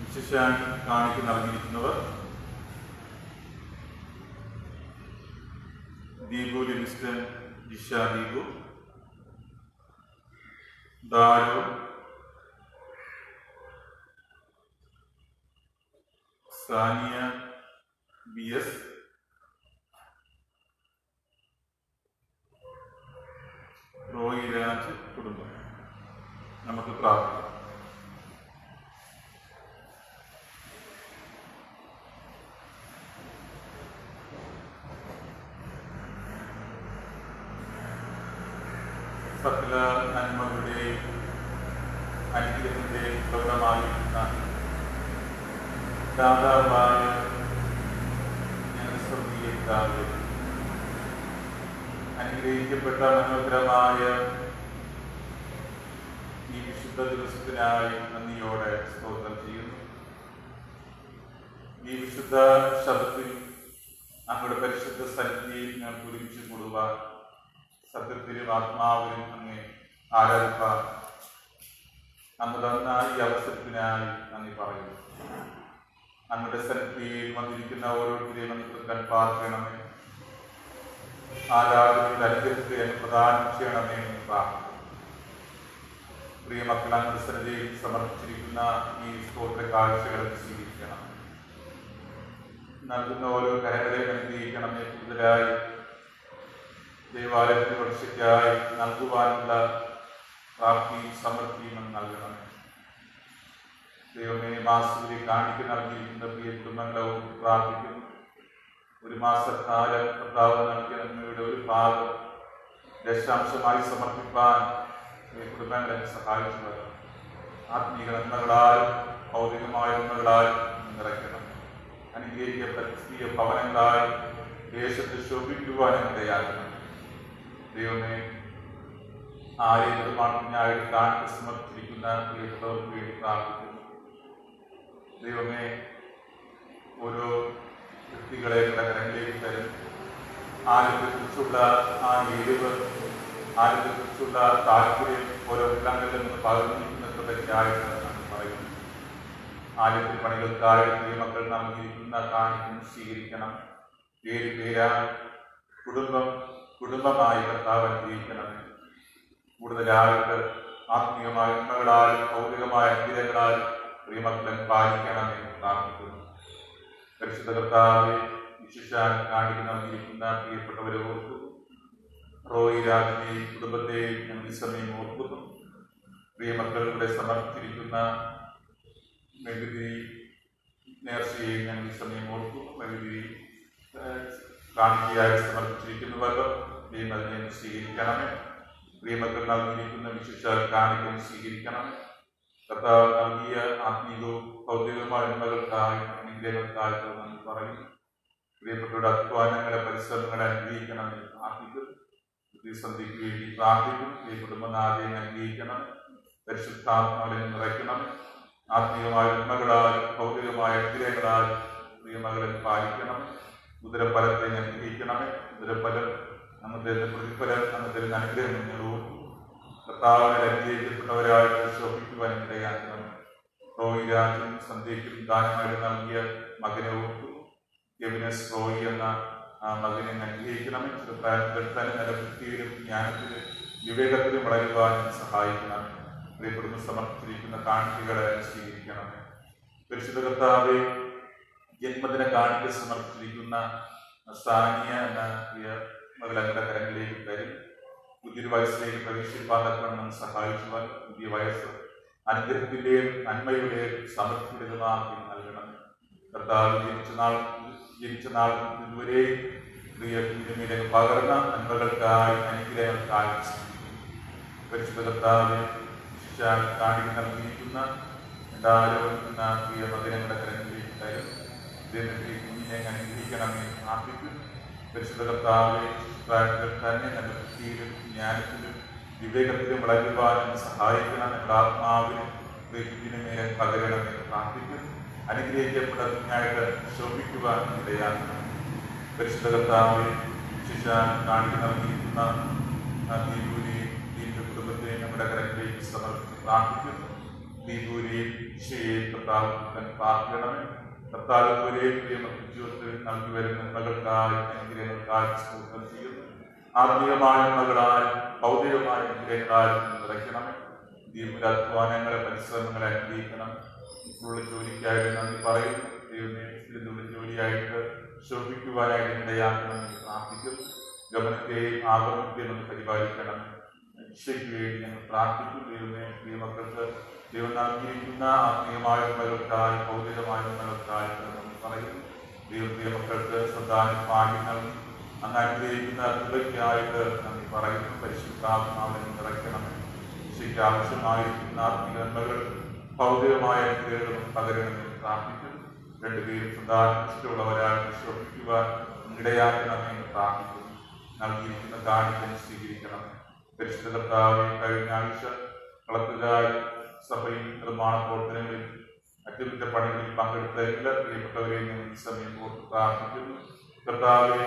വിശേഷാൽ കാണിക്ക് നൽകിയിരിക്കുന്നവർ ദീപു ലിവിങ്സ്റ്റൺ, ജിഷ ദീപു, ദാരു, Saniya B S, Roy Raj കുടുംബം. നമുക്ക് പ്രാർത്ഥിക്കാം. സകല നന്മകളുടെയും അനുഗ്രഹത്തിന്റെയും പ്രകടമായിരിക്കുന്ന ദാതാവായ ഞങ്ങളുടെ സ്വർഗീയ പിതാവേ, അനുഗ്രഹിക്കപ്പെട്ട മനോഹരമായ ഈ വിശുദ്ധ ദിവസത്തിനായി നന്ദിയോടെ സ്തോത്രം ചെയ്യുന്നു. ഈ വിശുദ്ധ ശബ്ദത്തിൽ നമ്മുടെ പരിശുദ്ധ സന്നിധിയിൽ ഞങ്ങൾക്ക് ഒരുമിച്ച് കൂടുവാൻ, സത്യത്തിലും ആത്മാവിലും അങ്ങേ ആരാധിപ്പാൻ അങ്ങ് തന്ന ഈ അവസരത്തിനായി നന്ദി പറയുന്നു. അങ്ങയുടെ സന്നിധിയിൽ വന്നിരിക്കുന്ന ഓരോരുത്തരെയും അനുഗ്രഹിക്കാൻ പാർക്കണമേ. ആരാധനയുടെ അനുഗ്രഹത്തെ പ്രദാനം ചെയ്യണമേ എന്ന് പ്രാർത്ഥിക്കുന്നു. പ്രിയ മക്കൾ, അങ്ങയുടെ സന്നിധിയിൽ സമർപ്പിച്ചിരിക്കുന്ന ഈ സ്തോത്ര കാഴ്ചകളെ സ്വീകരിക്കണം. നൽകുന്ന ഓരോ കരങ്ങളെ അനുഗ്രഹിക്കണമേ. കൂടുതലായി ദേവാലയത്തിന് വർഷയ്ക്കായി നൽകുവാനുള്ള പ്രാപ്തിയും സമൃദ്ധിയും നൽകണമേ. ദൈവമേ, മാസൂരി കാണിക്ക് നൽകിയിരിക്കുന്ന പ്രിയ കുടുംബങ്ങളവും പ്രാർത്ഥിക്കുന്നു. ഒരു മാസക്കാലം കർത്താവ് നൽകിയ നന്മയുടെ ഒരു ഭാഗം ദശാംശമായി സമർപ്പിക്കാൻ ഈ കുടുംബങ്ങളെ സഹായിച്ചു വരണം. ആത്മീയ നന്മകളാലും ഭൗതികമായ നന്മകളാലും നിറയ്ക്കണം. അനുഗ്രഹിക്കപ്പെട്ട ക്രിസ്തീയ ഭവനങ്ങളായി ദേശത്ത് ശോഭിക്കുവാനും ഇടയാക്കണം. ദൈവമേ, ആരെയും നിർമ്മാണത്തിനായിട്ട് കാണിക്ക് സമർപ്പിച്ചിരിക്കുന്ന പ്രിയപ്പെട്ടവർക്ക് വേണ്ടി പ്രാർത്ഥിക്കുന്നു. ദൈവമേ, ഓരോ വ്യക്തികളെ കരങ്ങളിലേക്ക് തരും. ആരോഗ്യത്തെക്കുറിച്ചുള്ള ആ എരിവ്, ആരോഗ്യത്തെക്കുറിച്ചുള്ള താല്പര്യം ഓരോ ഇടങ്ങളിൽ നിന്ന് പകർന്നിരിക്കുന്നതൊക്കെയായിട്ട് നമ്മൾ പറയുന്നു. ആരോഗ്യ പണികൾക്കായി പ്രിയമക്കൾ നൽകിയിരിക്കുന്ന കാണിക്കും സ്വീകരിക്കണം. പേര് പേരാ കുടുംബമായി കർത്താവ് അനുഗ്രഹിക്കണമേ. കൂടുതലായിട്ട് ആത്മീയമായ നന്മകളാലും ഭൗതികമായ അനുഗ്രഹങ്ങളാലും പ്രിയമക്കളെ പാലിക്കണമെന്ന് പ്രാർത്ഥിക്കുന്നു. പരിശുദ്ധ കർത്താവെ, വിശേഷാൽ കാണിക്ക് നൽകിയിരിക്കുന്ന പ്രിയപ്പെട്ടവരെ ഓർക്കുന്നു. റോയി രാജിനെയും കുടുംബത്തെയും ഞങ്ങൾ ഈ സമയം ഓർക്കുന്നു. പ്രിയമക്കൾ ഇവിടെ സമർപ്പിച്ചിരിക്കുന്ന മെഴുകുതിരി നേർച്ചയെയും ഞങ്ങൾ ഈ സമയം ഓർക്കുന്നു. മെഴുകുതിരി കാണിക്കയായി സമർപ്പിച്ചിരിക്കുന്നവരോ ദൈവം അതിനെ സ്വീകരിക്കണമേ. പ്രിയമക്കൾ നൽകിയിരിക്കുന്ന വിശേഷാൽ കാണിക്കും സ്വീകരിക്കണമേ. കർത്താവ് നൽകിയ ആത്മീയവും ഭൗതികമായ നന്മകൾക്കായി അനുഗ്രഹങ്ങൾക്കായി നന്ദി പറയുന്നു. പ്രിയപ്പെട്ടവരുടെ അധ്വാനങ്ങളെ പരിശ്രമങ്ങളെ അനുഗ്രഹിക്കണമെന്ന് പ്രാർത്ഥിക്കുന്നു. പ്രതിസന്ധിക്ക് വേണ്ടി പ്രാർത്ഥിക്കുന്നു. ഈ കുടുംബനാഥയെ അനുഗ്രഹിക്കണം, പരിശുദ്ധാത്മാവിനെ നിറയ്ക്കണം. ആത്മീയമായ ഉന്മകളാലും ഭൗതികമായ അനുഗ്രഹങ്ങളാലും പ്രിയമകളെ പാലിക്കണം. ഉദരഫലത്തെ അനുഗ്രഹിക്കണമേ. ഉദരഫലം അങ്ങനത്തെ പ്രതിഫലം അങ്ങനത്തെ അനുഗ്രഹം നിങ്ങളോട് കർത്താവിനെ അനുഗ്രഹിക്കപ്പെട്ടവരായിട്ട് ശോഭിക്കുവാൻ ഇടയാക്കണം. റോയി രാജും സന്ധ്യയ്ക്കും ദാനമായിട്ട് നൽകിയ മകനെ ഓർക്കുന്നു. കെവിനസ് റോയി എന്ന മകനെ അനുഗ്രഹിക്കണമേ. ചെറുപ്രായത്തിൽ തന്നെ നല്ല വൃത്തിയിലും ജ്ഞാനത്തിലും വിവേകത്തിലും വളരുവാനും സഹായിക്കണം. പ്രിയപ്പെടുന്ന സമർപ്പിച്ചിരിക്കുന്ന കാണികളെ സ്വീകരിക്കണമേ. പരിശുദ്ധ കർത്താവെ, ജന്മദിന കാണിക്ക് സമർപ്പിച്ചിരിക്കുന്ന സാനിയ എന്ന പ്രിയ മകളങ്ങളുടെ കരങ്ങളിലേക്ക് തരും. പുതിയൊരു വയസ്സിലേക്ക് പ്രവേശിപ്പാൻ സഹായിക്കുവാൻ പുതിയ വയസ്സ് അനുഗ്രഹത്തിന്റെയും നന്മയുടെയും സമൃദ്ധിയുടേതുമാക്കി നൽകണം. കർത്താവ് ജനിച്ച നാൾ ഇതുവരെ പ്രിയ കുഞ്ഞുമീരെ പകർന്ന നന്മകൾക്കായി അനുഗ്രഹങ്ങൾക്കായി പരിശുദ്ധ കർത്താവിനെ കാണിക്ക് നൽകിയിരിക്കുന്ന ആരോപിക്കുന്ന പ്രിയ മകനങ്ങളുടെ കരങ്ങളിലേക്ക് തരും. കുഞ്ഞിനെ അനുഗ്രഹിക്കണമേ പ്രാർത്ഥിക്കും. പരിശുദ്ധ കർത്താവെ, തന്നെ നല്ല വൃത്തിയിലും ജ്ഞാനത്തിലും വിവേകത്തിലും വളരുവാനും സഹായിക്കണം. നമ്മുടെ ആത്മാവിന് കുഞ്ഞിന് മേലെ പകരണമെന്ന് പ്രാർത്ഥിക്കും. അനുഗ്രഹിക്കപ്പെട്ട കുഞ്ഞായിട്ട് ശോഭിക്കുവാൻ ഇടയാക്കണം. പരിശുദ്ധ കർത്താവെ, ശിക്ഷ കാണിക്ക് നൽകിയിരിക്കുന്ന ദീപൂരിയും കുടുംബത്തെ നമ്മുടെ കരങ്ങളിലേക്ക് സമർപ്പിച്ച് പ്രാർത്ഥിക്കുന്നു. ദീപൂരിയും ശിക്ഷയെയും കർത്താവ് പ്രാർത്ഥിക്കണമേ. കർത്താവിനെയും ജീവിതത്തിൽ നൽകി വരുന്ന മകൾക്കായി അനുഗ്രഹങ്ങൾക്കായി സ്തോത്രം ചെയ്യുന്നു. ആത്മീയമായ മകളായും ഭൗതികമായ അനുഗ്രഹങ്ങളായും നിറയ്ക്കണമേ. ദീപിന്റെ അധ്വാനങ്ങളെ പരിശ്രമങ്ങളെ അനുഗ്രഹിക്കണം. ഇപ്പോഴുള്ള ജോലിക്കായിട്ട് നന്ദി പറയുന്നു. ദൈവമേ, ജോലിയായിട്ട് ശോഭിക്കുവാനായിട്ട് ഇടയാക്കണമെന്ന് പ്രാർത്ഥിക്കുന്നു. ഗമനത്തെയും ആഗമനത്തെയും ഒന്ന് പരിപാലിക്കണം. രക്ഷയ്ക്ക് വേണ്ടി ഞങ്ങൾ പ്രാർത്ഥിക്കും. ദൈവമേ, പ്രിയമക്കൾക്ക് ദൈവം നൽകിയിരിക്കുന്ന ആത്മീയമായ മകൾക്കായി ഭൗതികമായ മകൾക്കായി പറയുന്നു. ദൈവം പ്രിയമക്കൾക്ക് സന്താനം ഭാഗ്യം നൽകി അങ്ങ് അനുഗ്രഹിക്കുന്ന കൃപയ്ക്കായിട്ട് നന്ദി പറയുന്നു. പരിശുദ്ധാത്മാവിനെ നിറയ്ക്കണമേ. രക്ഷയ്ക്ക് ആവശ്യമായിരിക്കുന്ന ആത്മീയ നന്മകൾ ഭൗതികമായ അനുഗ്രഹങ്ങളും പകരണമെന്ന് പ്രാർത്ഥിക്കുന്നു. രണ്ടുപേരും സന്താനം ഇഷ്ടമുള്ളവരായി വിശ്വസിക്കുവാൻ ഇടയാക്കണമെന്ന് പ്രാർത്ഥിക്കുന്നു. നൽകിയിരിക്കുന്ന കാണിക്കൽ സ്വീകരിക്കണമേ. പരിശുദ്ധ കർത്താവെ, കഴിഞ്ഞ ആഴ്ച കളത്തുകാരി സഭയിൽ നിർമ്മാണ പ്രവർത്തനങ്ങളിൽ അറ്റകുറ്റപ്പണികളിൽ പങ്കെടുത്ത എല്ലാ പ്രിയപ്പെട്ടവരെയും ഈ സമയം ഓർത്ത് പ്രാർത്ഥിക്കുന്നു. കർത്താവെ,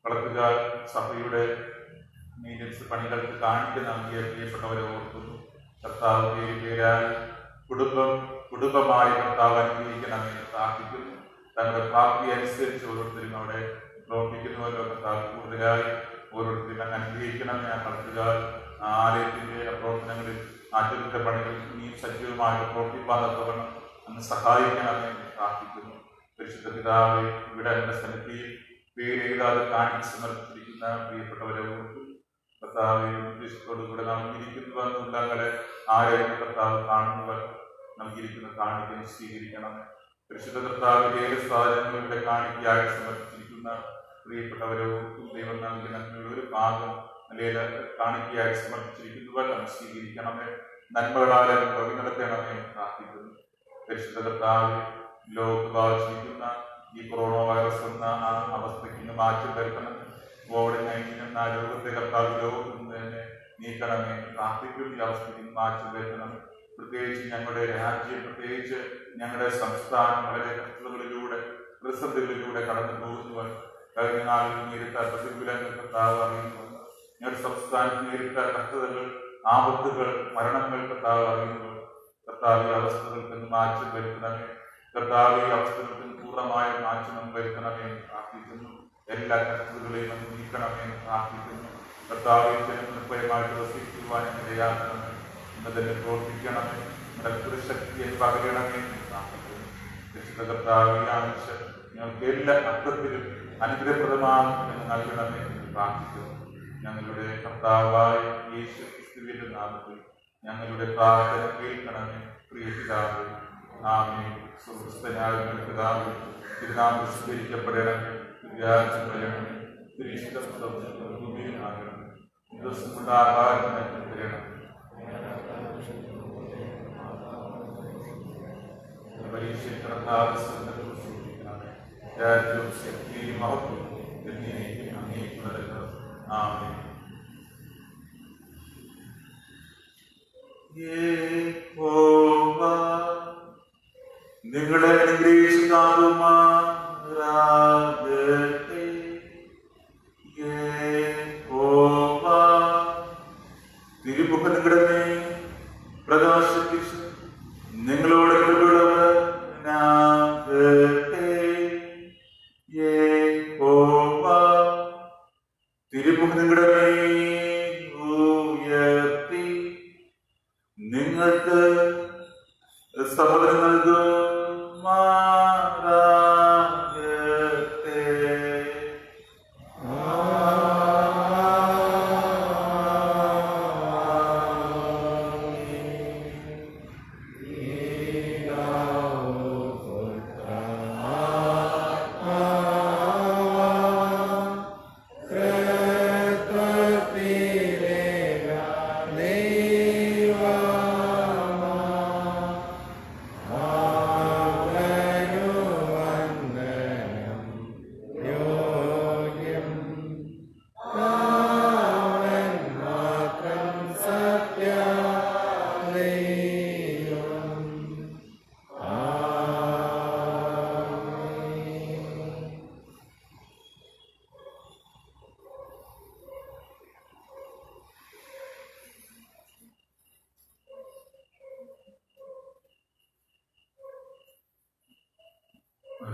കളത്തുകാർ സഭയുടെ മെയിൻ്റനൻസ് പണികൾക്ക് കാണിക്ക നൽകിയ പ്രിയപ്പെട്ടവരെ ഓർക്കുന്നു. കർത്താവ് പേരായി കുടുംബമായി കർത്താവ് അനുഗ്രഹിക്കണമെന്ന് പ്രാർത്ഥിക്കുന്നു. തങ്ങളുടെ പ്രാപ്തി അനുസരിച്ച് ഓരോരുത്തരും അവിടെ പ്രവർത്തിക്കുന്നവരോ കർത്താവ് കൂടുതലായി ഓരോരുത്തരും അങ്ങ് അനുഗ്രഹിക്കണമെന്ന് ഞാൻ കളത്തുകാർ ആലയത്തിന്റെ പ്രവർത്തനങ്ങളിൽ അറ്റകുറ്റപ്പണികൾ ഇനിയും സജീവമായിട്ട് പ്രവർത്തിപ്പാതത്തോളം അങ്ങ് സഹായിക്കണമെന്ന് പ്രാർത്ഥിക്കുന്നു. പരിശുദ്ധ പിതാവെ, ഇവിടെ എന്റെ സന്നിധിയിൽ പേരെഴുതാതെ കാണിച്ച് സമർപ്പിച്ചിരിക്കുന്ന പ്രിയപ്പെട്ടവരെ ഓർക്കും. കർത്താവെ, ഉദ്ദേശത്തോടുകൂടെ നൽകിയിരിക്കുന്നവർ ഉള്ളങ്ങളെ ആരെയും കർത്താവ് കാണുന്നവർ നൽകിയിരിക്കുന്ന കാണിക്കൽ സ്വീകരിക്കണമേ. പരിശുദ്ധ കർത്താവിന്റെ ഏത് സാധനങ്ങളുടെ കാണിക്കയായി സമർപ്പിച്ചിരിക്കുന്ന പ്രിയപ്പെട്ടവരെ ഓർക്കും. ദൈവം നൽകി നന്മയുടെ ഒരു ഭാഗം അല്ലെങ്കിൽ കാണിക്കയായി സമർപ്പിച്ചിരിക്കുന്നവർ അങ്ങ് സ്വീകരിക്കണമേ. നന്മകളാൽ വഴി നടത്തണമേ പ്രാർത്ഥിക്കുന്നു. പരിശുദ്ധ കർത്താവ്, ലോകത്ത് ബാധിച്ചിരിക്കുന്ന ഈ കൊറോണ വൈറസ് എന്ന ആ അവസ്ഥയ്ക്ക് മാറ്റം വരുത്തണം. COVID-19 എന്ന രോഗത്തെ കർത്താവ് ലോകത്ത് നിന്ന് തന്നെ നീക്കണമേ പ്രാർത്ഥിക്കുന്നു. ഈ അവസ്ഥയ്ക്ക് മാറ്റം വരുത്തണം. പ്രത്യേകിച്ച് ഞങ്ങളുടെ രാജ്യം, പ്രത്യേകിച്ച് ഞങ്ങളുടെ സംസ്ഥാനം വളരെ കഷ്ടതകളിലൂടെ പ്രതിസന്ധികളിലൂടെ കടന്നു പോകുന്നവർ കഴിഞ്ഞ നാളിൽ നേരിട്ട പ്രതികൂലങ്ങൾ കർത്താവ് അറിയുന്നു. ഞങ്ങളുടെ സംസ്ഥാനത്ത് നേരിട്ട കഷ്ടതകൾ, ആപത്തുകൾ, മരണങ്ങൾ കർത്താവ് അറിയുന്നു. കർത്താവ് ഈ അവസ്ഥകൾക്ക് മാറ്റം വരുത്തണമേ. കർത്താവ് ഈ അവസ്ഥകൾക്ക് പൂർണ്ണമായ മാറ്റം വരുത്തണമേ പ്രാർത്ഥിക്കുന്നു. എല്ലാ കഷ്ടതകളെയും നമുക്ക് നീക്കണമേ പ്രാർത്ഥിക്കുന്നു. കർത്താവ് നിർഭയമായിട്ട് വസിക്കുവാൻ ഇടയാക്കണമേ. ഇന്ന് തന്നെ പ്രവർത്തിക്കണമേ. നമ്മുടെ പുരുഷക്തിയെ പകരണമേ പ്രാർത്ഥിക്കുന്നു. പരിശുദ്ധ കർത്താവ് ഈ ആഴ്ച ഞങ്ങൾക്ക് എല്ലാ അർത്ഥത്തിലും അനുഗ്രഹപ്രദമാണെന്ന് നൽകണമേ പ്രാർത്ഥിക്കുന്നു. ഞങ്ങളുടെ കർത്താവായ യേശു ക്രിസ്തുവിന്റെ നാമത്തിൽ ഞങ്ങളുടെ പ്രാർത്ഥന കേൾക്കണമേ. പ്രിയ പിതാവേ, ആമേൻ. സുഹൃത്തനായ പിതാവേ, തിരുനാമം വിശുദ്ധീകരിക്കപ്പെടണമേ. രാജ്യം വരണമേ. തിരുഇഷ്ടം ഭൂമിയിലാകണമേ. ദിവസം കൊണ്ട് ആഹാരം തരണമേ. പരീക്ഷയിൽ കടക്കാതെ സൂക്ഷിക്കണമേ. രാജ്യവും ശക്തിയും മഹത്വവും എന്നേക്കും അങ്ങേക്കുള്ളതല്ലോ. ആമേൻ. യഹോവ നിങ്ങളെ അനുഗ്രഹിച്ചുമാറാകട്ടെ. യഹോവ തിരുമുഖം നിങ്ങളുടെ മേൽ പ്രകാശിപ്പിച്ച് നിങ്ങളോട് കൃപയുള്ളവനാകട്ടെ. യഹോവ തിരുമുഖം നിങ്ങളുടെ മേൽ ഉയർത്തി നിങ്ങൾക്ക് സഹോദരൻ നൽകുമാറാകട്ടെ.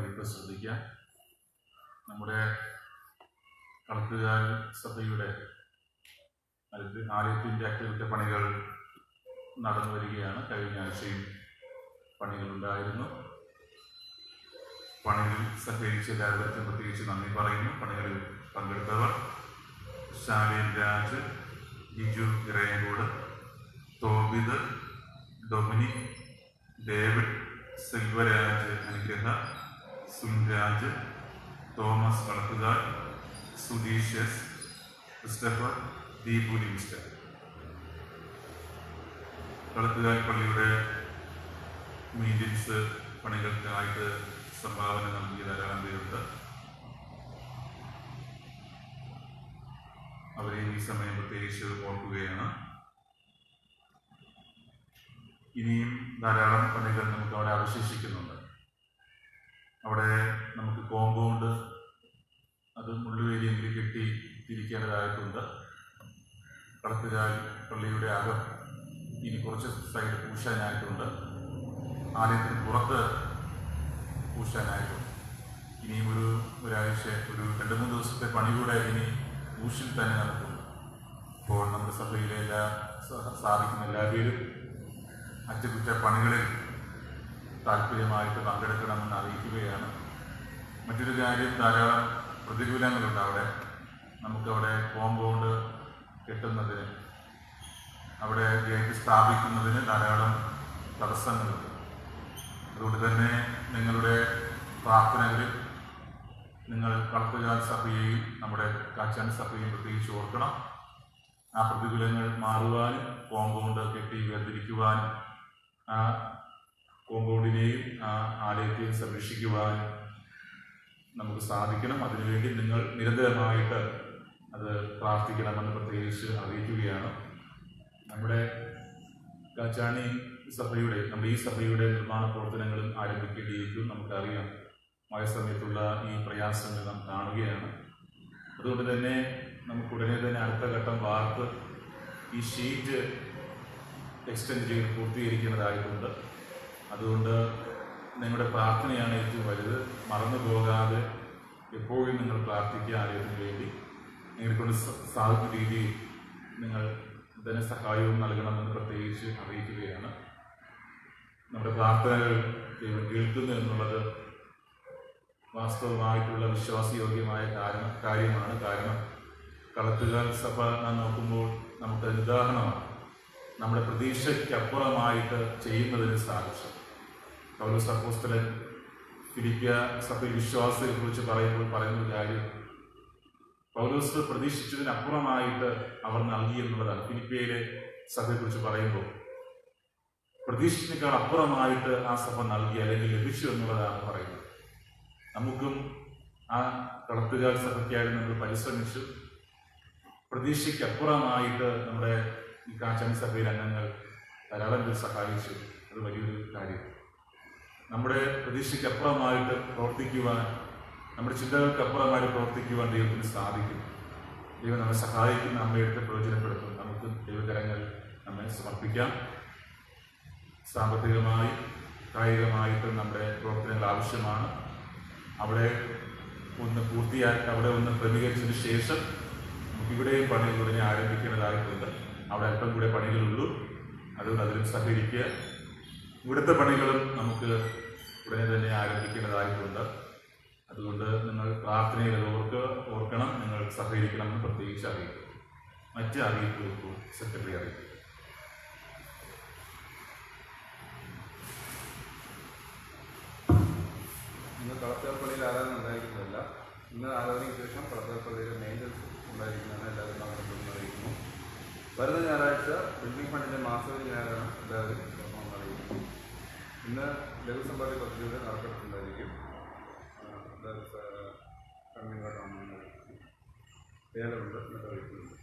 ഇപ്പോൾ ശ്രദ്ധിക്കാം. നമ്മുടെ കളത്തുകാൽ സഭയുടെ ആലയത്തിൻ്റെ അറ്റകുറ്റപ്പണികൾ നടന്നു വരികയാണ്. കഴിഞ്ഞ ആഴ്ചയും പണികളുണ്ടായിരുന്നു. പണികളിൽ സഹകരിച്ച എല്ലാവർക്കും പ്രത്യേകിച്ച് നന്ദി പറയുന്നു. പണികളിൽ പങ്കെടുത്തവർ Shalin Raj, Jiju Irayankode, Tobit, Dominic, David, Selvaraj Anugraha, Sunraj, Thomas Kalathukal, Sudheesh S, Christopher, Deepu ലിമിസ്റ്റർ. കളത്തുകാൽ പള്ളിയുടെ മീറ്റിംഗ്സ് പണികൾക്കായിട്ട് സംഭാവന നൽകിയ ധാരാളം പേരുണ്ട്. അവരെ ഈ സമയം പ്രത്യേകിച്ച് ഓർക്കുകയാണ്. ഇനിയും ധാരാളം പണികൾ നമുക്ക് അവിടെ അവശേഷിക്കുന്നുണ്ട്. അവിടെ നമുക്ക് കോമ്പൗണ്ട് അത് മുള്ളുവേലിയെങ്കിൽ കെട്ടി തിരിക്കേണ്ടതായിട്ടുണ്ട്. കളത്തുകാൽ പള്ളിയുടെ അകം ഇനി കുറച്ച് സൈഡ് പൂശാനായിട്ടുണ്ട്. ആലയത്തിന് പുറത്ത് പൂശാനായിട്ടുണ്ട്. ഇനിയും ഒരാഴ്ച 2-3 ദിവസത്തെ പണി കൂടെ ഇനി പൂശിൽ തന്നെ നടക്കും. അപ്പോൾ നമ്മുടെ സഭയിലെ സാധിക്കുന്ന എല്ലാവരും അറ്റകുറ്റപ്പണികളിൽ താല്പര്യമായിട്ട് പങ്കെടുക്കണമെന്ന് അറിയിക്കുകയാണ്. മറ്റൊരു കാര്യം, ധാരാളം പ്രതികൂലങ്ങളുണ്ട് അവിടെ. നമുക്കവിടെ കോമ്പൗണ്ട് കെട്ടുന്നതിന്, അവിടെ ഗേറ്റ് സ്ഥാപിക്കുന്നതിന് ധാരാളം തടസ്സങ്ങളുണ്ട്. അതുകൊണ്ട് തന്നെ നിങ്ങളുടെ പ്രാർത്ഥനകളിൽ നിങ്ങൾ കളത്തുകാൽ സഭയെയും നമ്മുടെ കാച്ചാൻ സഭയെയും പ്രത്യേകിച്ച് ഓർക്കണം. ആ പ്രതികൂലങ്ങൾ മാറുവാനും കോമ്പൗണ്ട് കെട്ടി വേർതിരിക്കുവാനും ആ കോമ്പൗണ്ടിനെയും ആ ആലയത്തെയും സംരക്ഷിക്കുവാനും നമുക്ക് സാധിക്കണം. അതിനുവേണ്ടി നിങ്ങൾ നിരന്തരമായിട്ട് അത് പ്രാർത്ഥിക്കണമെന്ന് പ്രത്യേകിച്ച് അറിയിക്കുകയാണ്. നമ്മുടെ കാച്ചാണി സഭയുടെ, നമ്മുടെ ഈ സഭയുടെ നിർമ്മാണ പ്രവർത്തനങ്ങളും ആരംഭിക്കേണ്ടിയിരിക്കും. നമുക്കറിയാം, മഴ സമയത്തുള്ള ഈ പ്രയാസങ്ങൾ നാം കാണുകയാണ്. അതുകൊണ്ട് തന്നെ നമുക്ക് ഉടനെ തന്നെ അടുത്ത ഘട്ടം വാർത്ത് ഈ ഷീറ്റ് എക്സ്റ്റെൻഡ് ചെയ്ത് പൂർത്തീകരിക്കേണ്ടതായിട്ടുണ്ട്. അതുകൊണ്ട് നിങ്ങളുടെ പ്രാർത്ഥനയാണ് ഏറ്റവും വലുത്. മറന്നു പോകാതെ എപ്പോഴും നിങ്ങൾ പ്രാർത്ഥിക്കുക. ആലയത്തിന് വേണ്ടി നിങ്ങളെക്കൊണ്ട് സാധിക്കുന്ന രീതിയിൽ നിങ്ങൾ ധനസഹായവും നൽകണമെന്ന് പ്രത്യേകിച്ച് അറിയിക്കുകയാണ്. നമ്മുടെ പ്രാർത്ഥനകൾ ദൈവം കേൾക്കുന്നു എന്നുള്ളത് വാസ്തവമായിട്ടുള്ള വിശ്വാസയോഗ്യമായ കാര്യമാണ്. കാരണം കളത്തുകാൽ സഭ നാം നോക്കുമ്പോൾ നമുക്ക് ഉദാഹരണമാണ്. നമ്മുടെ പ്രതീക്ഷയ്ക്കപ്പുറമായിട്ട് ചെയ്യുന്നതിന് സാധിച്ചു. പൗലോസ് അപ്പോസ്തലൻ ഫിലിപ്പിയ സഭയിൽ വിശ്വാസത്തെക്കുറിച്ച് പറയുന്ന കാര്യം, പൗലോസ് പ്രതീക്ഷിച്ചതിനപ്പുറമായിട്ട് അവർ നൽകി എന്നുള്ളതാണ്. ഫിലിപ്പിയയിലെ സഭയെക്കുറിച്ച് പറയുമ്പോൾ പ്രതീക്ഷിച്ചതിനേക്കാൾ അപ്പുറമായിട്ട് ആ സഭ നൽകി അല്ലെങ്കിൽ ലഭിച്ചു എന്നുള്ളതാണ് പറയുന്നത്. നമുക്കും ആ കളത്തുകാർ സഭയ്ക്കായി നമ്മൾ പരിശ്രമിച്ചു. പ്രതീക്ഷയ്ക്കപ്പുറമായിട്ട് നമ്മുടെ ഈ കാച്ചാണി സഭയിലെ അംഗങ്ങൾ ധാരാളം പേർ സഹായിച്ചു. അത് വലിയൊരു കാര്യം. നമ്മുടെ പ്രതീക്ഷയ്ക്കപ്പുറമായിട്ട് പ്രവർത്തിക്കുവാൻ, നമ്മുടെ ചിന്തകൾക്കപ്പുറമായിട്ട് പ്രവർത്തിക്കുവാൻ ദൈവത്തിന് സാധിക്കും. ദൈവം നമ്മെ സഹായിക്കുന്ന അമ്മയെടുത്ത് പ്രയോജനപ്പെടുത്തും. നമുക്ക് ദൈവകരങ്ങൾ നമ്മെ സമർപ്പിക്കാം. സാമ്പത്തികമായി കായികമായിട്ടും നമ്മുടെ പ്രവർത്തനങ്ങൾ ആവശ്യമാണ്. അവിടെ ഒന്ന് പൂർത്തിയാക്കി, അവിടെ ഒന്ന് ക്രമീകരിച്ചതിന് ശേഷം നമുക്കിവിടെയും പണികൾ ഉടനെ ആരംഭിക്കേണ്ടതായിട്ടുണ്ട്. അവിടെ അല്പം കൂടെ പണികളുള്ളൂ. അതുകൊണ്ട് അതിലും സഹകരിക്കുക. ഇവിടുത്തെ പണികളും നമുക്ക് ഉടനെ തന്നെ ആരംഭിക്കേണ്ടതായിട്ടുണ്ട്. അതുകൊണ്ട് നിങ്ങൾ പ്രാർത്ഥനയിൽ ഓർക്കണം, നിങ്ങൾ സഹകരിക്കണമെന്ന് പ്രത്യേകിച്ച് അറിയിക്കും. മറ്റ് അറിയിപ്പ് സെക്രട്ടറി അറിയിക്കും. ഇന്ന് കളത്തുകാർ പള്ളിയിൽ ആരാധന ഉണ്ടായിരിക്കുന്നതല്ല. ഇന്ന് ആരാധനയ്ക്ക് ശേഷം കളത്തുകാർ പള്ളിയിലെ മെയിൻ്റനൻസ് ഉണ്ടായിരിക്കുന്നതാണ് എല്ലാവരും പങ്കെടുക്കുന്നത് അറിയിക്കുന്നു. വരുന്ന ഞായറാഴ്ച ബിൽഡിംഗ് ഫണ്ടിൻ്റെ മാസവരി ഞായറാണ് എല്ലാവരും അറിയിക്കുന്നു. ഇന്ന് ലഘുസമ്പാദ്യ പദ്ധതിയുടെ നറുക്കെടുപ്പുണ്ടായിരിക്കും. കൺവീനർ വേലുണ്ട് എന്നൊക്കെ അറിയിക്കുന്നുണ്ട്.